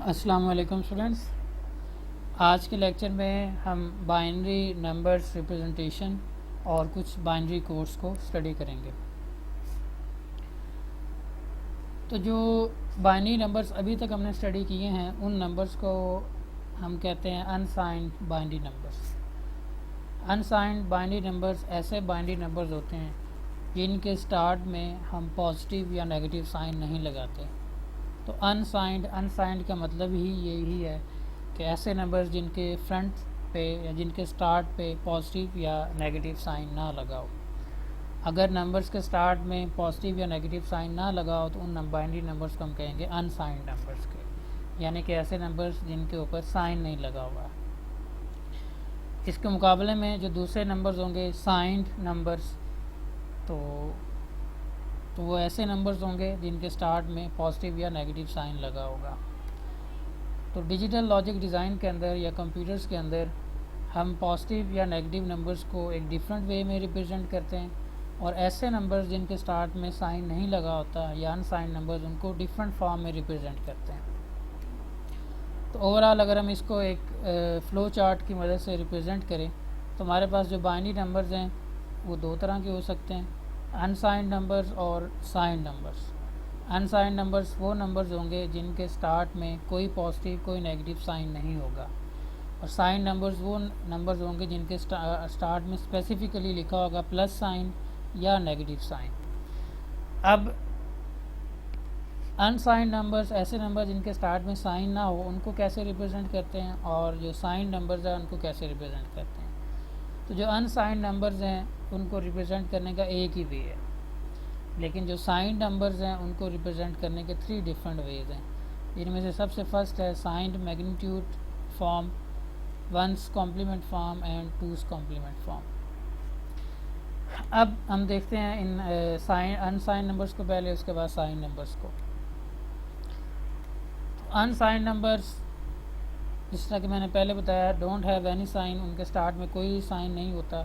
अस्सलाम वालेकुम स्टूडेंट्स। आज के लेक्चर में हम बाइनरी नंबर्स रिप्रेजेंटेशन और कुछ बाइनरी कोड्स को स्टडी करेंगे। तो जो बाइनरी नंबर्स अभी तक हमने स्टडी किए हैं उन नंबर्स को हम कहते हैं unsigned binary numbers. Unsigned binary numbers ऐसे बाइनरी नंबर्स होते हैं जिनके स्टार्ट में हम पॉजिटिव या नेगेटिव साइन नहीं लगाते। तो अनसाइंड का मतलब ही यही है कि ऐसे नंबर्स जिनके फ्रंट पे या जिनके स्टार्ट पे पॉजिटिव या नेगेटिव साइन ना लगाओ। अगर नंबर्स के स्टार्ट में पॉजिटिव या नेगेटिव साइन ना लगाओ तो उन बाइनरी नंबर्स को हम कहेंगे अनसाइंड नंबर्स के, यानी कि ऐसे नंबर्स जिनके ऊपर साइन नहीं लगा हुआ। इसके मुकाबले में जो दूसरे नंबर्स होंगे साइंड नंबर्स, तो वो ऐसे नंबर्स होंगे जिनके स्टार्ट में पॉजिटिव या नेगेटिव साइन लगा होगा। तो डिजिटल लॉजिक डिज़ाइन के अंदर या कंप्यूटर्स के अंदर हम पॉजिटिव या नेगेटिव नंबर्स को एक डिफरेंट वे में रिप्रेजेंट करते हैं, और ऐसे नंबर्स जिनके स्टार्ट में साइन नहीं लगा होता या अनसाइंड नंबर्स, उनको डिफरेंट फॉर्म में रिप्रेजेंट करते हैं। तो ओवरऑल अगर हम इसको एक फ़्लो चार्ट की मदद से रिप्रेजेंट करें तो हमारे पास जो बाइनरी नंबर्स हैं वो दो तरह के हो सकते हैं, अनसाइंड नंबर्स और साइंड नंबर्स। अनसाइंड नंबर्स वो नंबर्स होंगे जिनके स्टार्ट में कोई पॉजिटिव कोई नेगेटिव साइन नहीं होगा, और साइंड नंबर्स वो नंबर्स होंगे जिनके स्टार्ट में स्पेसिफिकली लिखा होगा प्लस साइन या नेगेटिव साइन। अब अनसाइंड नंबर्स ऐसे नंबर जिनके स्टार्ट में साइन ना हो उनको कैसे रिप्रेजेंट करते हैं, और जो साइंड नंबर्स हैं उनको कैसे रिप्रेजेंट करते हैं। तो जो अनसाइंड नंबर्स हैं उनको रिप्रेजेंट करने का एक ही वे है, लेकिन जो साइंड नंबर्स हैं उनको रिप्रेजेंट करने के 3 डिफरेंट वेज हैं। जिनमें से सबसे फर्स्ट है signed magnitude form, one's complement form and two's complement form. अब हम देखते हैं इन अनसाइंड नंबर्स को पहले, उसके बाद साइंड नंबर्स को। अनसाइंड नंबर्स जिस तरह कि मैंने पहले बताया डोंट हैव एनी साइन, उनके स्टार्ट में कोई साइन नहीं होता।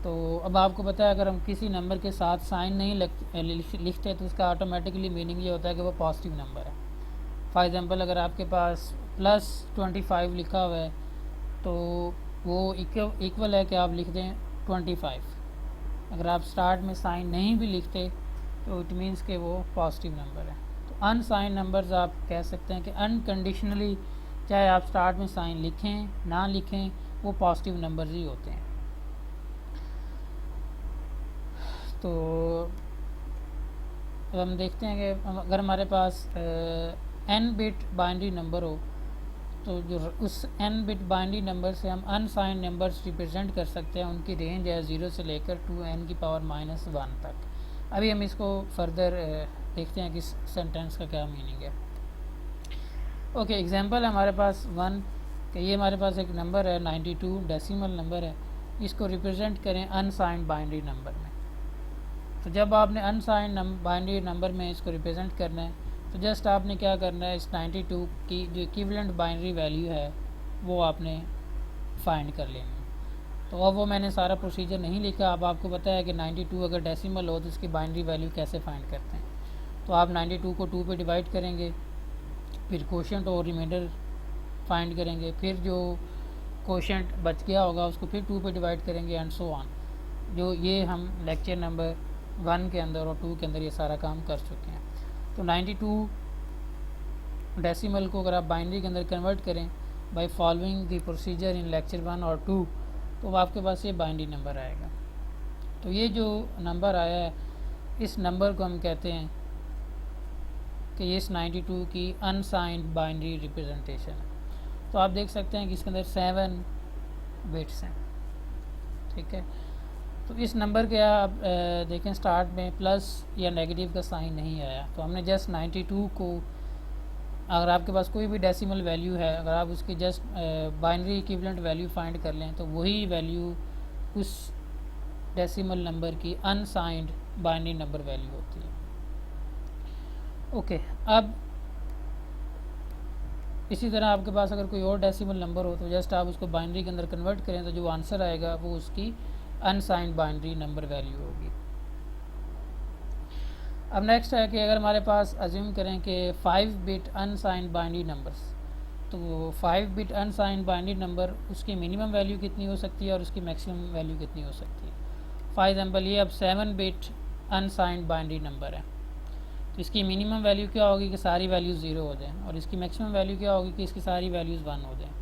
तो अब आपको पता है अगर हम किसी नंबर के साथ साइन नहीं लिखते तो उसका ऑटोमेटिकली मीनिंग ये होता है कि वो पॉजिटिव नंबर है। फॉर एग्ज़ाम्पल अगर आपके पास +25 लिखा हुआ है तो वो इक्वल है कि आप लिख दें 25। अगर आप स्टार्ट में साइन नहीं भी लिखते तो इट मीन्स कि वो पॉजिटिव नंबर है। तो अनसाइंड नंबर्स आप कह सकते हैं कि अनकंडीशनली चाहे आप स्टार्ट में साइन लिखें ना लिखें वो पॉजिटिव नंबर्स ही होते हैं। तो अब हम देखते हैं कि अगर हमारे पास n बिट बाइनरी नंबर हो तो जो उस n बिट बाइनरी नंबर से हम अनसाइंड नंबर्स रिप्रेजेंट कर सकते हैं। उनकी रेंज है 0 से लेकर 2n⁻⁻1 तक। अभी हम इसको फर्दर देखते हैं कि इस सेंटेंस का क्या मीनिंग है। ओके, एग्जांपल हमारे पास 1 कि ये हमारे पास एक नंबर है 92 डेसिमल नंबर है, इसको रिप्रेजेंट करें अनसाइंड बाइनरी नंबर में। तो जब आपने अनसाइंड बाइनरी नंबर में इसको रिप्रेजेंट करना है तो जस्ट आपने क्या करना है, इस 92 की जो इक्विवेलेंट बाइनरी वैल्यू है वो आपने फाइंड कर लेनी है। तो अब वो मैंने सारा प्रोसीजर नहीं लिखा। अब आपको पता है कि 92 अगर डेसिमल हो तो उसकी बाइनरी वैल्यू कैसे फाइंड करते हैं। तो आप 92 को 2 पे डिवाइड करेंगे, फिर कोशेंट और रिमाइंडर फाइंड करेंगे, फिर जो कोशेंट बच गया होगा उसको फिर 2 पे डिवाइड करेंगे एंड सो ऑन। जो ये हम लेक्चर नंबर 1 के अंदर और 2 के अंदर ये सारा काम कर चुके हैं। तो 92 डेसिमल को अगर आप बाइनरी के अंदर कन्वर्ट करें by following the procedure in lecture 1 और 2 तो आपके पास ये बाइनरी नंबर आएगा। तो ये जो नंबर आया है इस नंबर को हम कहते हैं कि ये इस 92 की अनसाइंड बाइनरी रिप्रेजेंटेशन है। तो आप देख सकते हैं कि इसके अंदर 7 बिट्स हैं, ठीक है। तो इस नंबर के आप देखें स्टार्ट में प्लस या नेगेटिव का साइन नहीं आया, तो हमने जस्ट 92 को, अगर आपके पास कोई भी डेसिमल वैल्यू है, अगर आप उसकी just binary equivalent value find कर लें तो वही वैल्यू उस डेसिमल नंबर की अनसाइंड बाइनरी नंबर वैल्यू होती है। ओके, अब इसी तरह आपके पास अगर कोई और डेसिमल नंबर हो तो जस्ट आप उसको बाइनरी के अंदर कन्वर्ट करें तो जो आंसर आएगा वो उसकी अनसाइंड बाइनरी नंबर वैल्यू होगी। अब नेक्स्ट है कि अगर हमारे पास अज्यूम करें कि 5 बिट अनसाइंड बाइनरी नंबर्स, तो 5 बिट अनसाइंड बाइनरी नंबर उसकी मिनिमम वैल्यू कितनी हो सकती है और उसकी मैक्सिमम वैल्यू कितनी हो सकती है। फॉर एग्जांपल ये अब 7 बिट अनसाइंड बाइनरी नंबर है, तो इसकी मिनिमम वैल्यू क्या होगी कि सारी वैल्यूज़ 0 हो जाएं, और इसकी मैक्सिमम वैल्यू क्या होगी कि इसकी सारी वैल्यूज़ 1 हो जाएं।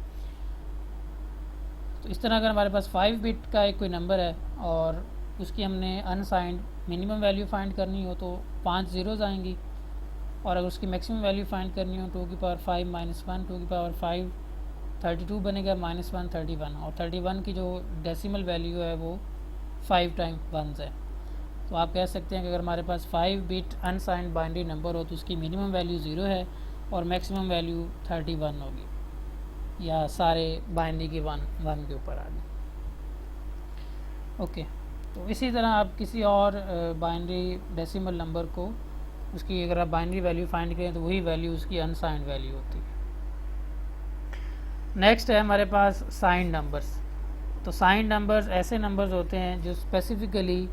तो इस तरह अगर हमारे पास 5 बिट का एक कोई नंबर है और उसकी हमने अनसाइंड मिनिमम वैल्यू फाइंड करनी हो तो 5 ज़ीरोज़ आएंगी, और अगर उसकी मैक्सिमम वैल्यू फाइंड करनी हो 2 की पावर 5 माइनस 1 2 की पावर 5 32 बनेगा, माइनस 1 31, और 31 की जो डेसिमल वैल्यू है वो 5 टाइम 1 है। तो आप कह सकते हैं कि अगर हमारे पास 5 बिट अनसाइंड बाइनरी नंबर हो तो उसकी मिनिमम वैल्यू 0 है और मैक्सिमम वैल्यू 31 होगी, या सारे बाइनरी की 1 के ऊपर आ गई। ओके, तो इसी तरह आप किसी और बाइनरी डेसिमल नंबर को उसकी अगर आप बाइनरी वैल्यू फाइंड करें तो वही वैल्यू उसकी अनसाइंड वैल्यू होती है। नेक्स्ट है हमारे पास साइंड नंबर्स। तो साइंड नंबर्स ऐसे नंबर्स होते हैं जो स्पेसिफिकली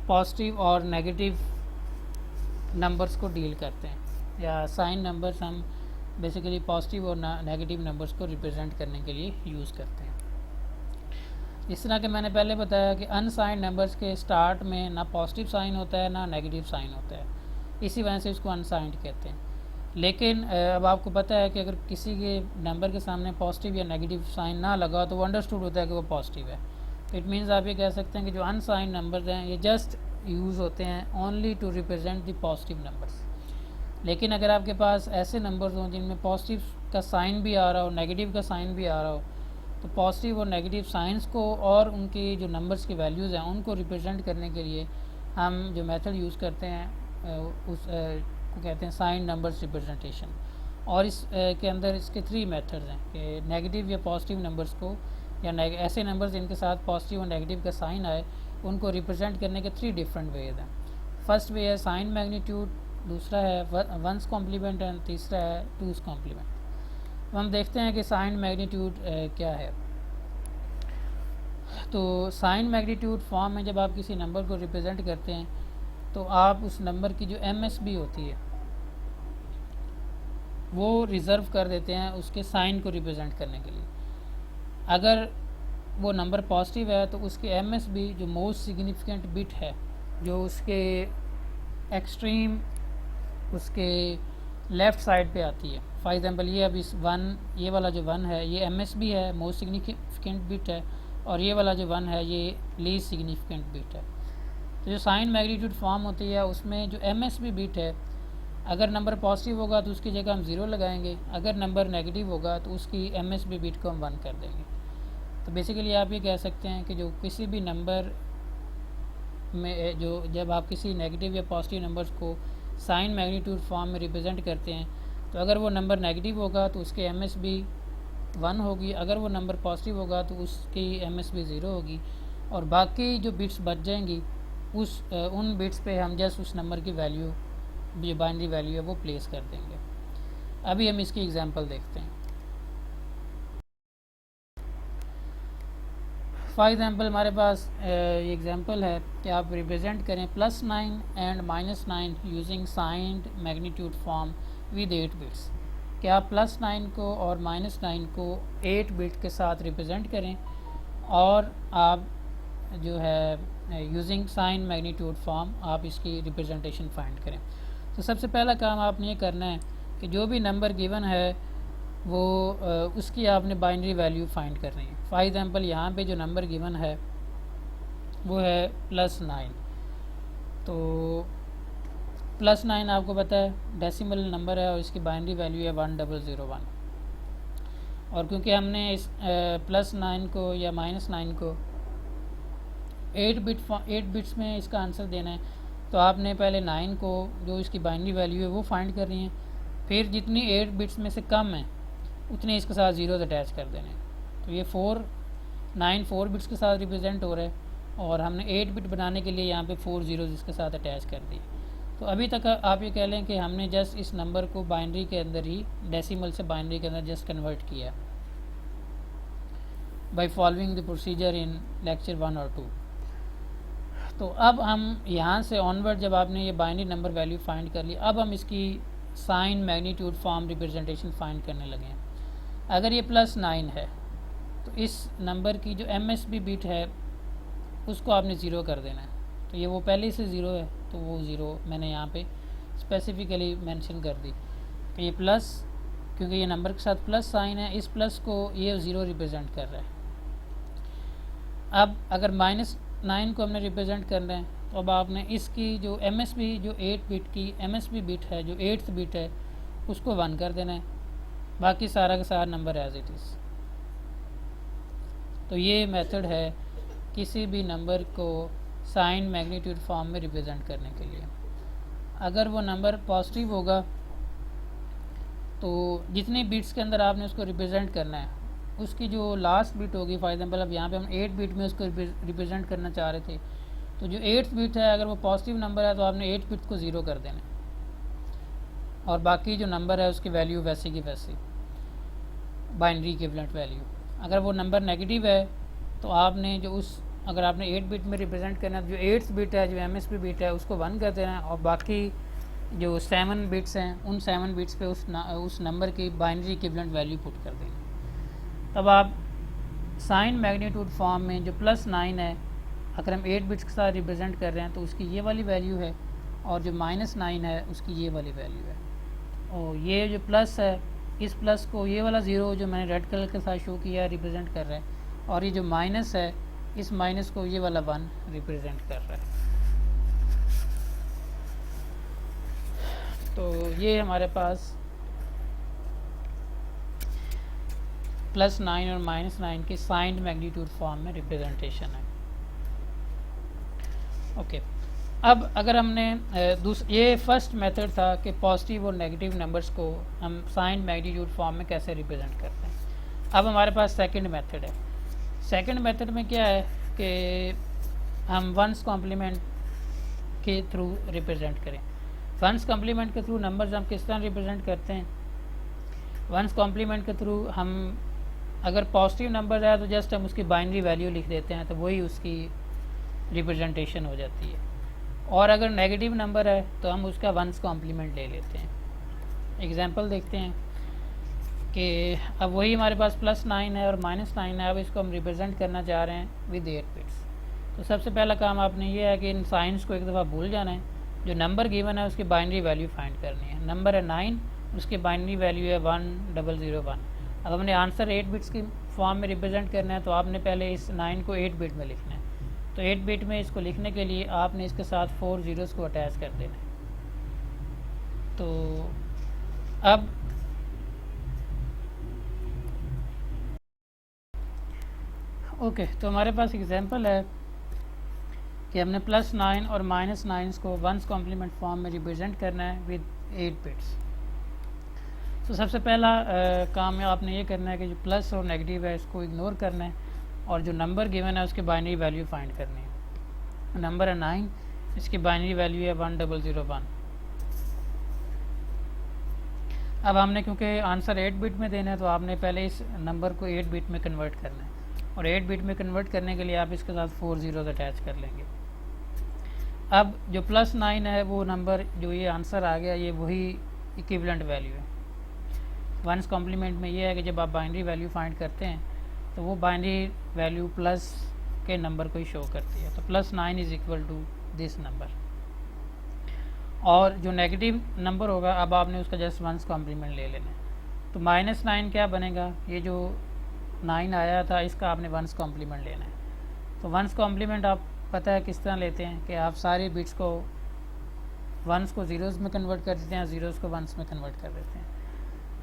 पॉजिटिव और नेगेटिव नंबर्स को डील करते हैं, या साइन नंबर्स हम बेसिकली पॉजिटिव और नेगेटिव नंबर्स को रिप्रेजेंट करने के लिए यूज़ करते हैं। इस तरह के मैंने पहले बताया कि अनसाइंड नंबर्स के स्टार्ट में ना पॉजिटिव साइन होता है ना नेगेटिव साइन होता है, इसी वजह से इसको अनसाइंड कहते हैं। लेकिन अब आपको पता है कि अगर किसी के नंबर के सामने पॉजिटिव या नेगेटिव साइन ना लगा तो वो अंडरस्टूड होता है कि वो पॉजिटिव है। इट मीन्स आप ये कह सकते हैं कि जो अनसाइंड नंबर्स हैं ये जस्ट यूज़ होते हैं only to represent the positive numbers. लेकिन अगर आपके पास ऐसे नंबर्स हों जिनमें पॉजिटिव का साइन भी आ रहा हो, नेगेटिव का साइन भी आ रहा हो, तो पॉजिटिव और नेगेटिव साइंस को और उनकी जो नंबर्स की वैल्यूज़ हैं उनको रिप्रेजेंट करने के लिए हम जो मेथड यूज़ करते हैं उस को कहते हैं साइन नंबर्स रिप्रेजेंटेशन। और इस के अंदर इसके 3 मेथड्स हैं कि नेगेटिव या पॉजिटिव नंबर्स को, या ऐसे नंबर्स जिनके साथ पॉजिटिव और नेगेटिव का साइन आए उनको रिप्रेजेंट करने के 3 डिफरेंट वेज हैं। फर्स्ट वे है साइन मैग्नीट्यूड, दूसरा है 1's कॉम्प्लीमेंट एंड तीसरा है 2's कॉम्प्लीमेंट। तो हम देखते हैं कि साइन मैग्नीट्यूड क्या है। तो साइन मैग्नीट्यूड फॉर्म में जब आप किसी नंबर को रिप्रेजेंट करते हैं तो आप उस नंबर की जो MSB होती है वो रिज़र्व कर देते हैं उसके साइन को रिप्रेजेंट करने के लिए। अगर वो नंबर पॉजिटिव है तो उसके MSB जो मोस्ट सिग्निफिकेंट बिट है, जो उसके एक्सट्रीम उसके लेफ़्ट साइड पे आती है। फॉर एग्जांपल ये अब इस 1, ये वाला जो 1 है ये MSB है, मोस्ट सिग्निफिकेंट बिट है, और ये वाला जो 1 है ये लीस्ट सिग्निफिकेंट बिट है। तो जो साइन मैग्नीट्यूड फॉर्म होती है उसमें जो MSB बिट है, अगर नंबर पॉजिटिव होगा तो उसकी जगह हम 0 लगाएंगे, अगर नंबर नेगेटिव होगा तो उसकी MSB बिट को हम 1 कर देंगे। तो बेसिकली आप ये कह सकते हैं कि जो किसी भी नंबर में जो जब आप किसी नेगेटिव या पॉजिटिव नंबर्स को साइन मैग्नीट्यूड फॉर्म में रिप्रेजेंट करते हैं तो अगर वो नंबर नेगेटिव होगा तो उसकी MSB 1 होगी, अगर वो नंबर पॉजिटिव होगा तो उसकी MSB 0 होगी, और बाकी जो बिट्स बच जाएंगी उन बिट्स पे हम जस्ट उस नंबर की वैल्यू जो बाइनरी वैल्यू है वो प्लेस कर देंगे। अभी हम इसकी एग्जांपल देखते हैं। फॉर एग्जांपल हमारे पास ये एग्जांपल है कि आप रिप्रेजेंट करें +9 and -9 using signed magnitude form with 8 bits. कि आप +9 को और -9 को 8 बिट के साथ रिप्रेजेंट करें और आप जो है यूजिंग साइन मैग्नीट्यूड फॉर्म आप इसकी रिप्रेजेंटेशन फाइंड करें। तो सबसे पहला काम आपने ये करना है कि जो भी नंबर गिवन है वो उसकी आपने बाइनरी वैल्यू फाइंड करनी है। फॉर एग्जांपल यहाँ पे जो नंबर गिवन है वो है +9। तो +9 आपको पता है डेसिमल नंबर है और इसकी बाइनरी वैल्यू है 1001। और क्योंकि हमने इस +9 को या -9 को 8 बिट्स में इसका आंसर देना है, तो आपने पहले 9 को जो इसकी बाइनरी वैल्यू है वो फाइंड करनी है, फिर जितनी 8 बिट्स में से कम है उतने इसके साथ ज़ीरोज़ अटैच कर देने हैं। तो ये 4 बिट्स के साथ रिप्रेजेंट हो रहा है और हमने 8 बिट बनाने के लिए यहाँ पे 4 ज़ीरोज़ इसके साथ अटैच कर दिए। तो अभी तक आप ये कह लें कि हमने जस्ट इस नंबर को बाइनरी के अंदर ही डेसिमल से बाइनरी के अंदर जस्ट कन्वर्ट किया by following the procedure in lecture 1 और 2। तो अब हम यहाँ से ऑनवर्ड जब आपने ये बाइनरी नंबर वैल्यू फाइंड कर ली, अब हम इसकी sign magnitude form representation find करने लगे हैं। अगर ये +9 है तो इस नंबर की जो MSB बिट है उसको आपने ज़ीरो कर देना है। तो ये वो पहले से ज़ीरो है तो वो ज़ीरो मैंने यहाँ पे स्पेसिफिकली मेंशन कर दी कि ये प्लस, क्योंकि ये नंबर के साथ प्लस साइन है, इस प्लस को ये ज़ीरो रिप्रेजेंट कर रहा है। अब अगर -9 को हमने रिप्रेजेंट करना है तो अब आपने इसकी जो MSB जो 8 बिट की MSB बिट है, जो 8th बिट है, उसको 1 कर देना है, बाकी सारा का सारा नंबर एज इट इज़। तो ये मेथड है किसी भी नंबर को साइन मैग्नीट्यूड फॉर्म में रिप्रेजेंट करने के लिए। अगर वो नंबर पॉजिटिव होगा तो जितनी बिट्स के अंदर आपने उसको रिप्रेजेंट करना है उसकी जो लास्ट बिट होगी, फॉर एग्जांपल अब यहाँ पे हम 8 बिट में उसको रिप्रेजेंट करना चाह रहे थे, तो जो 8th बिट है अगर वो पॉजिटिव नंबर है तो आपने 8 बिट को ज़ीरो कर देना है और बाकी जो नंबर है उसकी वैल्यू वैसी की वैसी, बाइनरी इक्विवेलेंट वैल्यू। अगर वो नंबर नेगेटिव है तो आपने जो उस, अगर आपने 8 बिट में रिप्रेजेंट करना है तो जो 8th बिट है, जो MSB बिट है, उसको 1 कर देना है और बाकी जो 7 बिट्स हैं उन 7 बिट्स पे उस नंबर की बाइनरी इक्विवेलेंट वैल्यू पुट कर देना। तब आप साइन मैग्नीट्यूड फॉर्म में जो +9 है, अगर हम 8 बिट्स के साथ रिप्रेजेंट कर रहे हैं तो उसकी ये वाली वैल्यू है और जो -9 है उसकी ये वाली वैल्यू है। और ये जो प्लस है, इस प्लस को ये वाला ज़ीरो जो मैंने रेड कलर के साथ शो किया रिप्रेजेंट कर रहा है, और ये जो माइनस है इस माइनस को ये वाला 1 रिप्रेजेंट कर रहा है। तो ये हमारे पास +9 और -9 की साइंड मैग्नीट्यूड फॉर्म में रिप्रेजेंटेशन है। ओके, अब अगर हमने ये फर्स्ट मेथड था कि पॉजिटिव और नेगेटिव नंबर्स को हम साइंड मैग्नीट्यूड फॉर्म में कैसे रिप्रेजेंट करते हैं। अब हमारे पास सेकंड मेथड है। सेकंड मेथड में क्या है कि हम वंस कॉम्प्लीमेंट के थ्रू रिप्रेजेंट करें। वंस कॉम्प्लीमेंट के थ्रू नंबर्स हम किस तरह रिप्रेजेंट करते हैं। वंस कॉम्प्लीमेंट के थ्रू हम अगर पॉजिटिव नंबर है तो जस्ट हम उसकी बाइनरी वैल्यू लिख देते हैं तो वही उसकी रिप्रेजेंटेशन हो जाती है, और अगर नेगेटिव नंबर है तो हम उसका वंस कॉम्प्लीमेंट ले लेते हैं। एग्जांपल देखते हैं कि अब वही हमारे पास +9 है और -9 है, अब इसको हम रिप्रेजेंट करना चाह रहे हैं विद 8 बिट्स। तो सबसे पहला काम आपने ये है कि इन साइंस को एक दफ़ा भूल जाना है। जो नंबर गिवन है उसकी बाइनरी वैल्यू फाइंड करनी है। नंबर है 9, उसकी बाइनरी वैल्यू है 1001। अब हमने आंसर 8 बिट्स की फॉर्म में रिप्रेजेंट करना है तो आपने पहले इस 9 को 8 बिट में लिखना है। तो 8 बिट में इसको लिखने के लिए आपने इसके साथ 4 ज़ीरोज़ को अटैच कर देना है। तो अब ओके, तो हमारे पास एग्जांपल है कि हमने +9 और -9 को वंस कॉम्प्लीमेंट फॉर्म में रिप्रेजेंट करना है विद 8 बिट्स। तो सबसे पहला काम आपने ये करना है कि जो प्लस और नेगेटिव है इसको इग्नोर करना है और जो नंबर गिवन है उसकी बाइनरी वैल्यू फाइंड करनी है। नंबर है 9, इसकी बाइनरी वैल्यू है 1001। अब हमने क्योंकि आंसर 8 बिट में देना है तो आपने पहले इस नंबर को 8 बिट में कन्वर्ट करना है, और 8 बिट में कन्वर्ट करने के लिए आप इसके साथ 4 ज़ीरोज़ अटैच कर लेंगे। अब जो +9 है वो नंबर जो ये आंसर आ गया ये वही इक्विवेलेंट वैल्यू है। वंस कॉम्प्लीमेंट में ये है कि जब आप बाइनरी वैल्यू फाइंड करते हैं तो वो बाइनरी वैल्यू प्लस के नंबर को ही शो करती है। तो +9 is equal to this number, और जो नेगेटिव नंबर होगा अब आपने उसका जस्ट वंस कॉम्प्लीमेंट ले लेना है। तो -9 क्या बनेगा, ये जो 9 आया था इसका आपने वंस कॉम्प्लीमेंट लेना है। तो वंस कॉम्प्लीमेंट आप पता है किस तरह लेते हैं कि आप सारे बिट्स को वंस को ज़ीरोज़ में कन्वर्ट कर देते हैं, ज़ीरोज़ को वंस में कन्वर्ट कर देते हैं।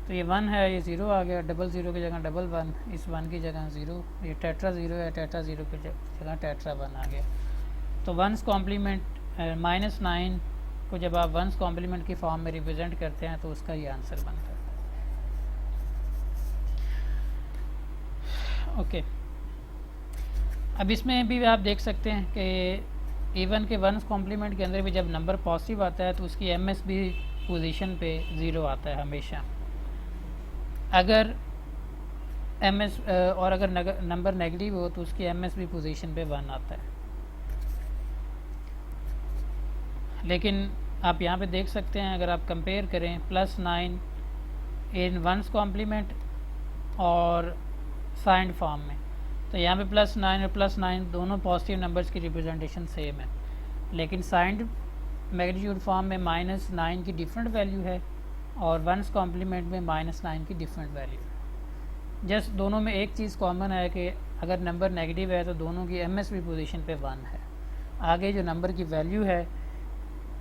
तो ये 1 है, ये 0 आ गया, 00 की जगह 11, इस 1 की जगह 0, ये टेट्रा 0 है, टेट्रा 0 की जगह टेट्रा 1 आ गया। तो वंस कॉम्प्लीमेंट -9 को जब आप वंस कॉम्प्लीमेंट की फॉर्म में रिप्रेजेंट करते हैं तो उसका ये आंसर बनता है। ओके, अब इसमें भी आप देख सकते हैं कि इवन के वंस कॉम्प्लीमेंट के अंदर भी जब नंबर पॉजिटिव आता है तो उसकी MSB पोजीशन पे 0 आता है हमेशा। अगर और अगर नंबर नेगेटिव हो तो उसकी MSB पोजीशन पे 1 आता है। लेकिन आप यहाँ पे देख सकते हैं, अगर आप कंपेयर करें +9 इन वंस कॉम्प्लीमेंट और साइंड फॉर्म में, तो यहाँ पे +9 और +9 दोनों पॉजिटिव नंबर्स की रिप्रेजेंटेशन सेम है, लेकिन साइंड मैग्नीट्यूड फॉर्म में -9 की डिफरेंट वैल्यू है और वंस कॉम्प्लीमेंट में -9 की डिफरेंट वैल्यू है। जस्ट दोनों में एक चीज़ कॉमन है कि अगर नंबर नेगेटिव है तो दोनों की MSB पोजीशन पे 1 है, आगे जो नंबर की वैल्यू है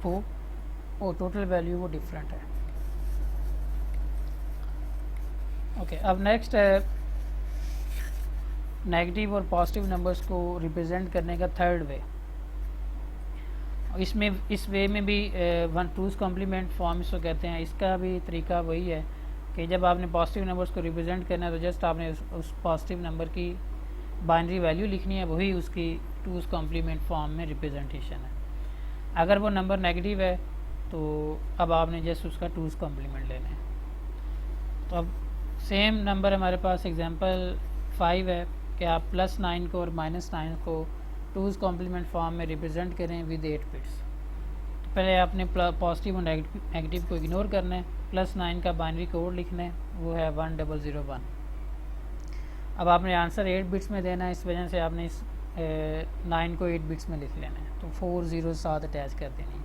वो टोटल वैल्यू वो डिफरेंट है। ओके, अब नेक्स्ट है नेगेटिव और पॉजिटिव नंबर्स को रिप्रेजेंट करने का थर्ड वे। इसमें इस वे में भी टूज़ कॉम्प्लीमेंट फॉर्म इसको कहते हैं। इसका भी तरीका वही है कि जब आपने पॉजिटिव नंबर्स को रिप्रेजेंट करना है तो जस्ट आपने उस पॉजिटिव नंबर की बाइनरी वैल्यू लिखनी है, वही उसकी टूज़ कॉम्प्लीमेंट फॉर्म में रिप्रेजेंटेशन है। अगर वो नंबर नेगेटिव है तो अब आपने जस्ट उसका टूज़ कॉम्प्लीमेंट लेना है। तो अब सेम नंबर हमारे पास एग्जांपल 5 है कि आप +9 को और -9 को टूज़ कॉम्प्लीमेंट फॉर्म में रिप्रेजेंट करें विद 8 बिट्स। तो पहले आपने पॉजिटिव और नेगेटिव को इग्नोर करना है, +9 का बाइनरी कोड लिखना है, वो है 1001। अब आपने आंसर 8 बिट्स में देना है, इस वजह से आपने इस 9 को 8 बिट्स में लिख लेना है, तो 4 0 साथ अटैच कर देनी है।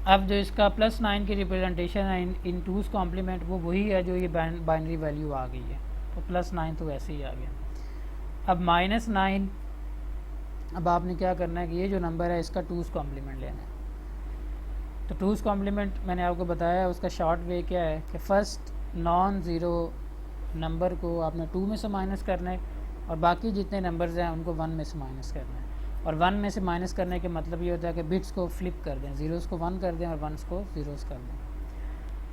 अब जो इसका +9 की रिप्रेजेंटेशन है इन टूज़ कॉम्प्लीमेंट, वो वही है जो ये बाइनरी वैल्यू आ गई है, तो +9 तो ऐसे ही आ गया। अब -9, अब आपने क्या करना है कि ये जो नंबर है इसका टूज़ कॉम्प्लीमेंट लेना है। तो टूज़ कॉम्प्लीमेंट मैंने आपको बताया, उसका शॉर्ट वे क्या है कि फ़र्स्ट नॉन ज़ीरो नंबर को आपने 2 में से माइनस करना है और बाकी जितने नंबर्स हैं उनको 1 में से माइनस करना है। और 1 में से माइनस करने के मतलब ये होता है कि बिट्स को फ्लिप कर दें, ज़ीरोज़ को 1 कर दें और 1s को ज़ीरोज़ कर दें।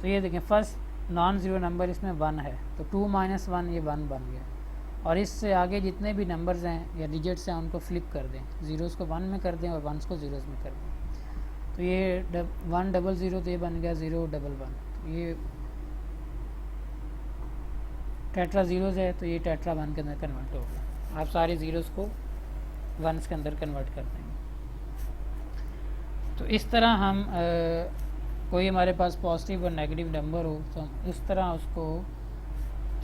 तो ये देखें, फर्स्ट नॉन ज़ीरो नंबर इसमें 1 है, तो 2 - 1 ये 1 बन गया। और इससे आगे जितने भी नंबर्स हैं या डिजिट्स हैं उनको फ्लिप कर दें, ज़ीरोज़ को 1 में कर दें और 1s को ज़ीरोज़ में कर दें। तो ये 100 तो ये बन गया 011। तो ये टेट्रा ज़ीरोज़ है, तो ये टेट्रा 1 के अंदर कन्वर्ट होगा। आप सारे ज़ीरोज़ को 1s के अंदर कन्वर्ट कर देंगे। तो इस तरह हम कोई हमारे पास पॉजिटिव और नेगेटिव नंबर हो तो हम इस तरह उसको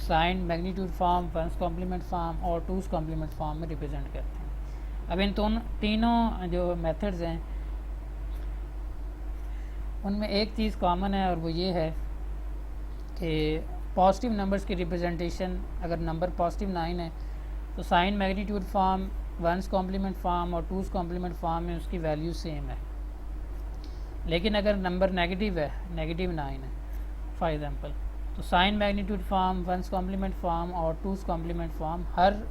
sign magnitude form, one's complement form और टूज़ कॉम्प्लीमेंट फॉर्म में रिप्रेजेंट करते हैं। अब इन तीनों जो मेथड्स हैं उनमें एक चीज़ कॉमन है और वो ये है कि पॉजिटिव नंबर्स की रिप्रेजेंटेशन, अगर नंबर पॉजिटिव 9 है तो sign magnitude form, one's complement form और टूज़ कॉम्प्लीमेंट फॉर्म में उसकी वैल्यू सेम है। लेकिन अगर नंबर नेगेटिव है, नेगेटिव 9 है फॉर एग्जांपल, तो sign magnitude form, one's complement form और टूज़ कॉम्प्लीमेंट फॉर्म हर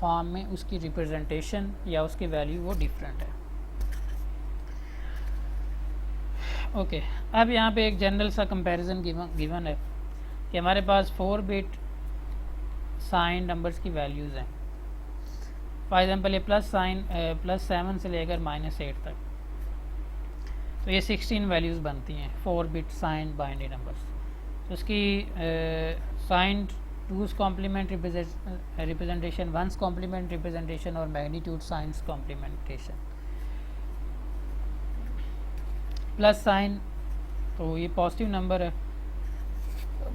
फॉर्म में उसकी रिप्रेजेंटेशन या उसकी वैल्यू वो डिफरेंट है। ओके, अब यहाँ पे एक जनरल सा कंपैरिजन गिवन है कि हमारे पास 4 बिट साइन नंबर्स की वैल्यूज़ हैं। फॉर एग्जांपल ये +7 से लेकर -8 तक, तो ये 16 वैल्यूज़ बनती हैं 4 बिट साइन बाइनरी नंबर्स। तो उसकी sign two's complement representation, one's complement representation और magnitude signs complementation. Plus sign, तो ये पॉजिटिव नंबर है,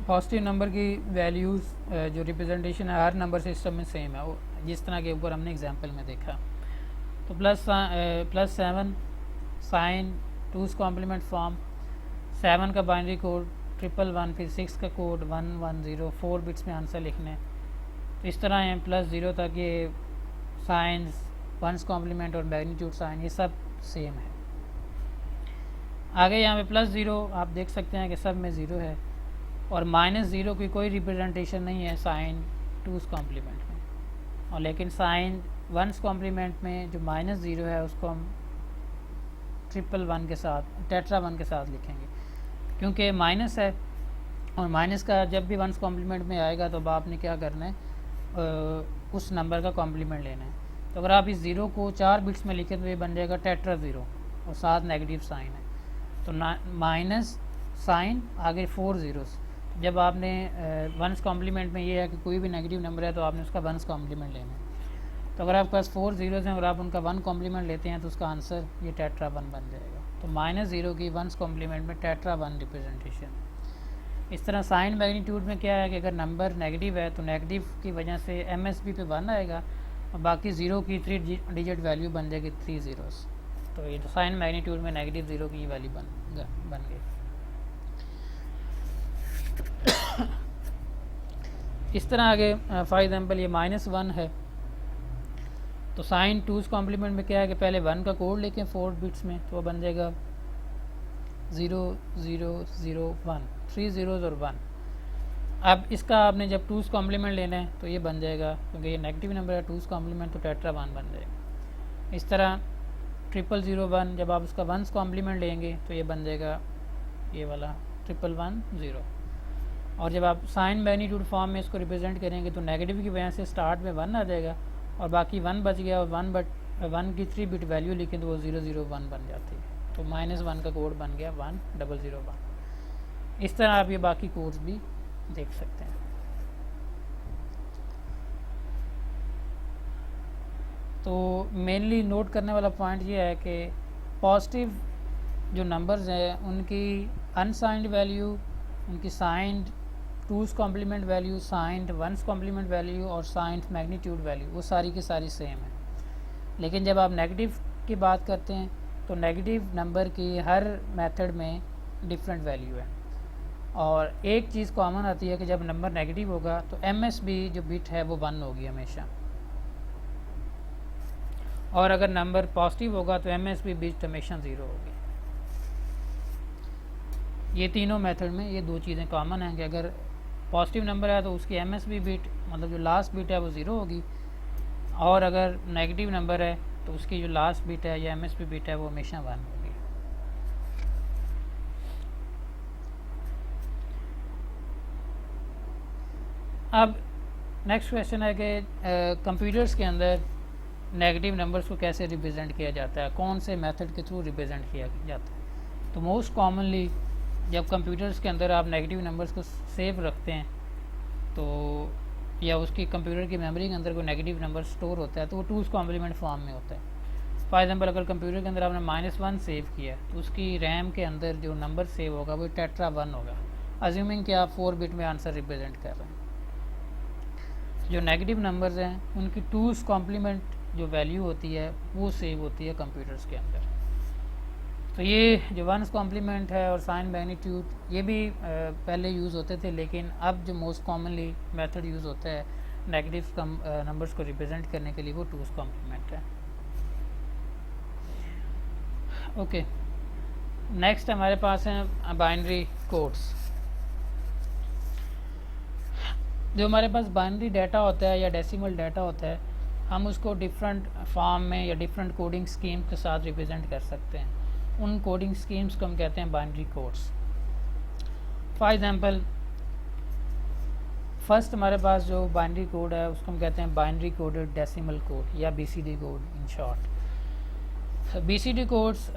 पॉजिटिव नंबर की वैल्यूज़ जो रिप्रेजेंटेशन है हर नंबर सिस्टम में सेम है, वो जिस तरह के ऊपर हमने एग्जांपल में देखा। तो +7 साइन टूज़ कॉम्प्लीमेंट फॉर्म, 7 का बाइनरी कोड 111, फिर 6 का कोड 110, 4 बिट्स में आंसर लिखने। तो इस तरह है +0 तक ये साइंस, वंस कॉम्प्लीमेंट और मैग्नीट्यूड साइन ये सब सेम है। आगे यहाँ पे +0 आप देख सकते हैं कि सब में 0 है और -0 की कोई रिप्रेजेंटेशन नहीं है साइन टूज़ कॉम्प्लीमेंट में। और लेकिन साइन वंस कॉम्प्लीमेंट में जो -0 है उसको हम 111 के साथ, टेट्रा 1 के साथ लिखेंगे क्योंकि माइनस है और माइनस का जब भी वंस कॉम्प्लीमेंट में आएगा तो अब आपने क्या करना है, उस नंबर का कॉम्प्लीमेंट लेना है। तो अगर आप इस 0 को 4 बिट्स में लिखें तो ये बन जाएगा टेट्रा 0 और साथ नेगेटिव साइन है, तो माइनस साइन आगे 4 ज़ीरोस। जब आपने वंस कॉम्प्लीमेंट में ये है कि कोई भी नेगेटिव नंबर है तो आपने उसका वंस कॉम्प्लीमेंट लेना है। तो अगर आपके पास 4 ज़ीरोज़ हैं और आप उनका 1 कॉम्प्लीमेंट लेते हैं तो उसका आंसर ये टेट्रा 1 बन जाएगा। तो -0 की वंस कॉम्प्लीमेंट में टेट्रा 1 रिप्रेजेंटेशन। इस तरह साइन मैग्नीट्यूड में क्या है कि अगर नंबर नेगेटिव है तो नेगेटिव की वजह से MSB पे 1 आएगा और बाकी 0 की 3 डिजिट वैल्यू बन जाएगी 3 ज़ीरोस। तो ये तो साइन मैग्नीट्यूड में नेगेटिव 0 की वैल्यू बन गई। इस तरह आगे फॉर एग्जांपल ये -1 है तो साइन 2's कॉम्प्लीमेंट में क्या है कि पहले 1 का कोड लेके 4 बिट्स में तो बन जाएगा 0 0 0 1, 3 ज़ीरोज़ और 1। अब इसका आपने जब 2's कॉम्प्लीमेंट लेना है तो ये बन जाएगा, क्योंकि ये नेगेटिव नंबर है 2's कॉम्प्लीमेंट तो टेट्रा 1 बन जाएगा। इस तरह 0001 जब आप उसका 1's कॉम्प्लीमेंट लेंगे तो ये बन जाएगा ये वाला 1110। और जब आप साइन मैग्नीट्यूड फॉर्म में इसको रिप्रेजेंट करेंगे तो नेगेटिव की वजह से स्टार्ट में 1 आ जाएगा और बाकी 1 बच गया और 1 की 3 बिट वैल्यू लिखें तो वो 001 बन जाती है। तो -1 का कोड बन गया 1001। इस तरह आप ये बाकी कोड्स भी देख सकते हैं। तो मेनली नोट करने वाला पॉइंट ये है कि पॉजिटिव जो नंबर्स हैं उनकी अनसाइंड वैल्यू, उनकी signed 2's complement value, signed 1's complement value और साइंड मैग्नीट्यूड वैल्यू वो सारी की सारी सेम है। लेकिन जब आप नेगेटिव की बात करते हैं तो नेगेटिव नंबर की हर मेथड में डिफरेंट वैल्यू है और एक चीज़ कॉमन आती है कि जब नंबर नेगेटिव होगा तो MSB जो बिट है वो 1 होगी हमेशा, और अगर नंबर पॉजिटिव होगा तो MSB बिट हमेशा 0 होगी। ये तीनों मेथड में ये दो चीज़ें कॉमन हैं कि अगर पॉजिटिव नंबर है तो उसकी MSB बिट मतलब जो लास्ट बिट है वो 0 होगी, और अगर नेगेटिव नंबर है तो उसकी जो लास्ट बिट है या MSB बिट है वो हमेशा 1 होगी। अब नेक्स्ट क्वेश्चन है कि कंप्यूटर्स के अंदर नेगेटिव नंबर्स को कैसे रिप्रेजेंट किया जाता है, कौन से मेथड के थ्रू रिप्रेजेंट किया जाता है। तो मोस्ट कॉमनली जब कंप्यूटर्स के अंदर आप नेगेटिव नंबर्स को सेव रखते हैं तो या उसकी कंप्यूटर की मेमोरी के अंदर कोई नेगेटिव नंबर स्टोर होता है तो वो 2's कॉम्प्लीमेंट फॉर्म में होता है। फॉर एग्जांपल अगर कंप्यूटर के अंदर आपने -1 सेव किया तो उसकी रैम के अंदर जो नंबर सेव होगा वो टेट्रा 1 होगा, अज्यूमिंग कि आप 4 बिट में आंसर रिप्रेजेंट कर रहे हैं। जो नेगेटिव नंबर्स हैं उनकी 2's कॉम्प्लीमेंट जो वैल्यू होती है वो सेव होती है कंप्यूटर्स के अंदर। तो ये जो 1's कॉम्प्लीमेंट है और साइन मैग्नीट्यूड ये भी पहले यूज़ होते थे, लेकिन अब जो मोस्ट कॉमनली मेथड यूज़ होता है नेगेटिव नंबर्स को रिप्रेजेंट करने के लिए वो 2's कॉम्प्लीमेंट है। ओके, नेक्स्ट हमारे पास हैं बाइनरी कोड्स। जो हमारे पास बाइनरी डाटा होता है या डेसिमल डाटा होता है हम उसको डिफरेंट फॉर्म में या डिफरेंट कोडिंग स्कीम के साथ रिप्रेजेंट कर सकते हैं। उन कोडिंग स्कीम्स को हम कहते हैं binary codes. For example first हमारे पास जो बाइनरी कोड है उसको हम कहते हैं बाइनरी कोडेड डेसिमल कोड या BCD code in short. BCD codes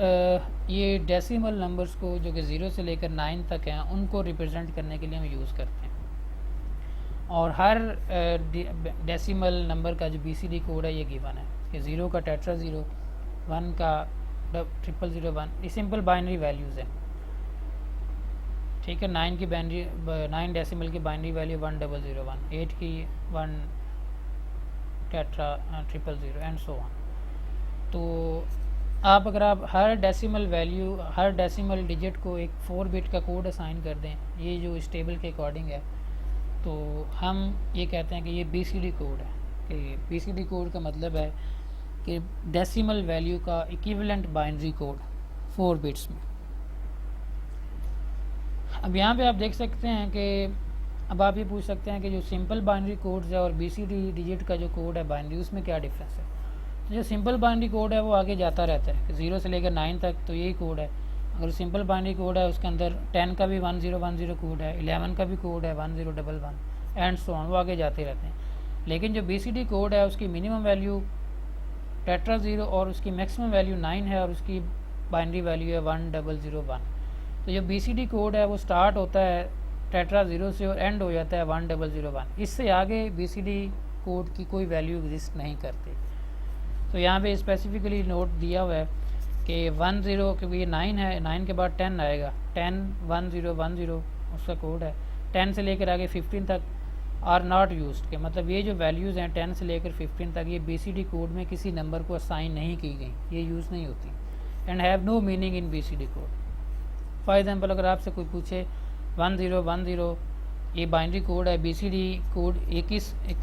ये डेसिमल नंबर्स को जो कि 0 से लेकर 9 तक हैं उनको रिप्रेजेंट करने के लिए हम यूज़ करते हैं, और हर डेसिमल नंबर का जो BCD कोड है ये गिवन है कि 0 का टेट्रा 0, 1 का 0001, ये सिंपल बाइनरी वैल्यूज़ हैं। ठीक है, 9 की बाइनरी 9 डेसिमल की बाइनरी वैल्यू 1001, 8 की 1 टेट्रा 000 एंड सो ऑन। तो आप अगर आप हर डेसिमल वैल्यू हर डेसिमल डिजिट को एक 4 बिट का कोड असाइन कर दें ये जो इस टेबल के अकॉर्डिंग है तो हम ये कहते हैं कि ये BCD कोड है। कि BCD कोड का मतलब है कि डेसिमल वैल्यू का इक्विवेलेंट बाइनरी कोड 4 बिट्स में। अब यहाँ पे आप देख सकते हैं कि अब आप ये पूछ सकते हैं कि जो सिंपल बाइनरी कोड्स है और BCD डिजिट का जो कोड है बाइनरी उसमें क्या डिफरेंस है। तो जो सिंपल बाइनरी कोड है वो आगे जाता रहता है कि 0 से लेकर 9 तक तो यही कोड है। अगर सिंपल बाइनरी कोड है उसके अंदर 10 का भी 1010 कोड है, 11 का भी कोड है 1011 एंड सो ऑन, वो आगे जाते रहते हैं। लेकिन जो BCD कोड है उसकी मिनिमम वैल्यू टेट्रा 0 और उसकी मैक्सिमम वैल्यू 9 है और उसकी बाइनरी वैल्यू है 1001। तो जो BCD कोड है वो स्टार्ट होता है टेट्रा 0 से और एंड हो जाता है 1001। इससे आगे BCD कोड की कोई वैल्यू एग्जिस्ट नहीं करती। तो यहाँ पे स्पेसिफिकली नोट दिया हुआ है कि 10 क्योंकि ये 9 है, 9 के बाद 10 आएगा, 10 1010 उसका कोड है। 10 से लेकर आगे 15 तक आर नॉट यूज्ड के मतलब ये जो वैल्यूज़ हैं 10 से लेकर 15 तक ये BCD कोड में किसी नंबर को असाइन नहीं की गई, ये यूज़ नहीं होती and have no meaning in BCD code. For example अगर आपसे कोई पूछे 1010 ये बाइनरी कोड है, BCD कोड ये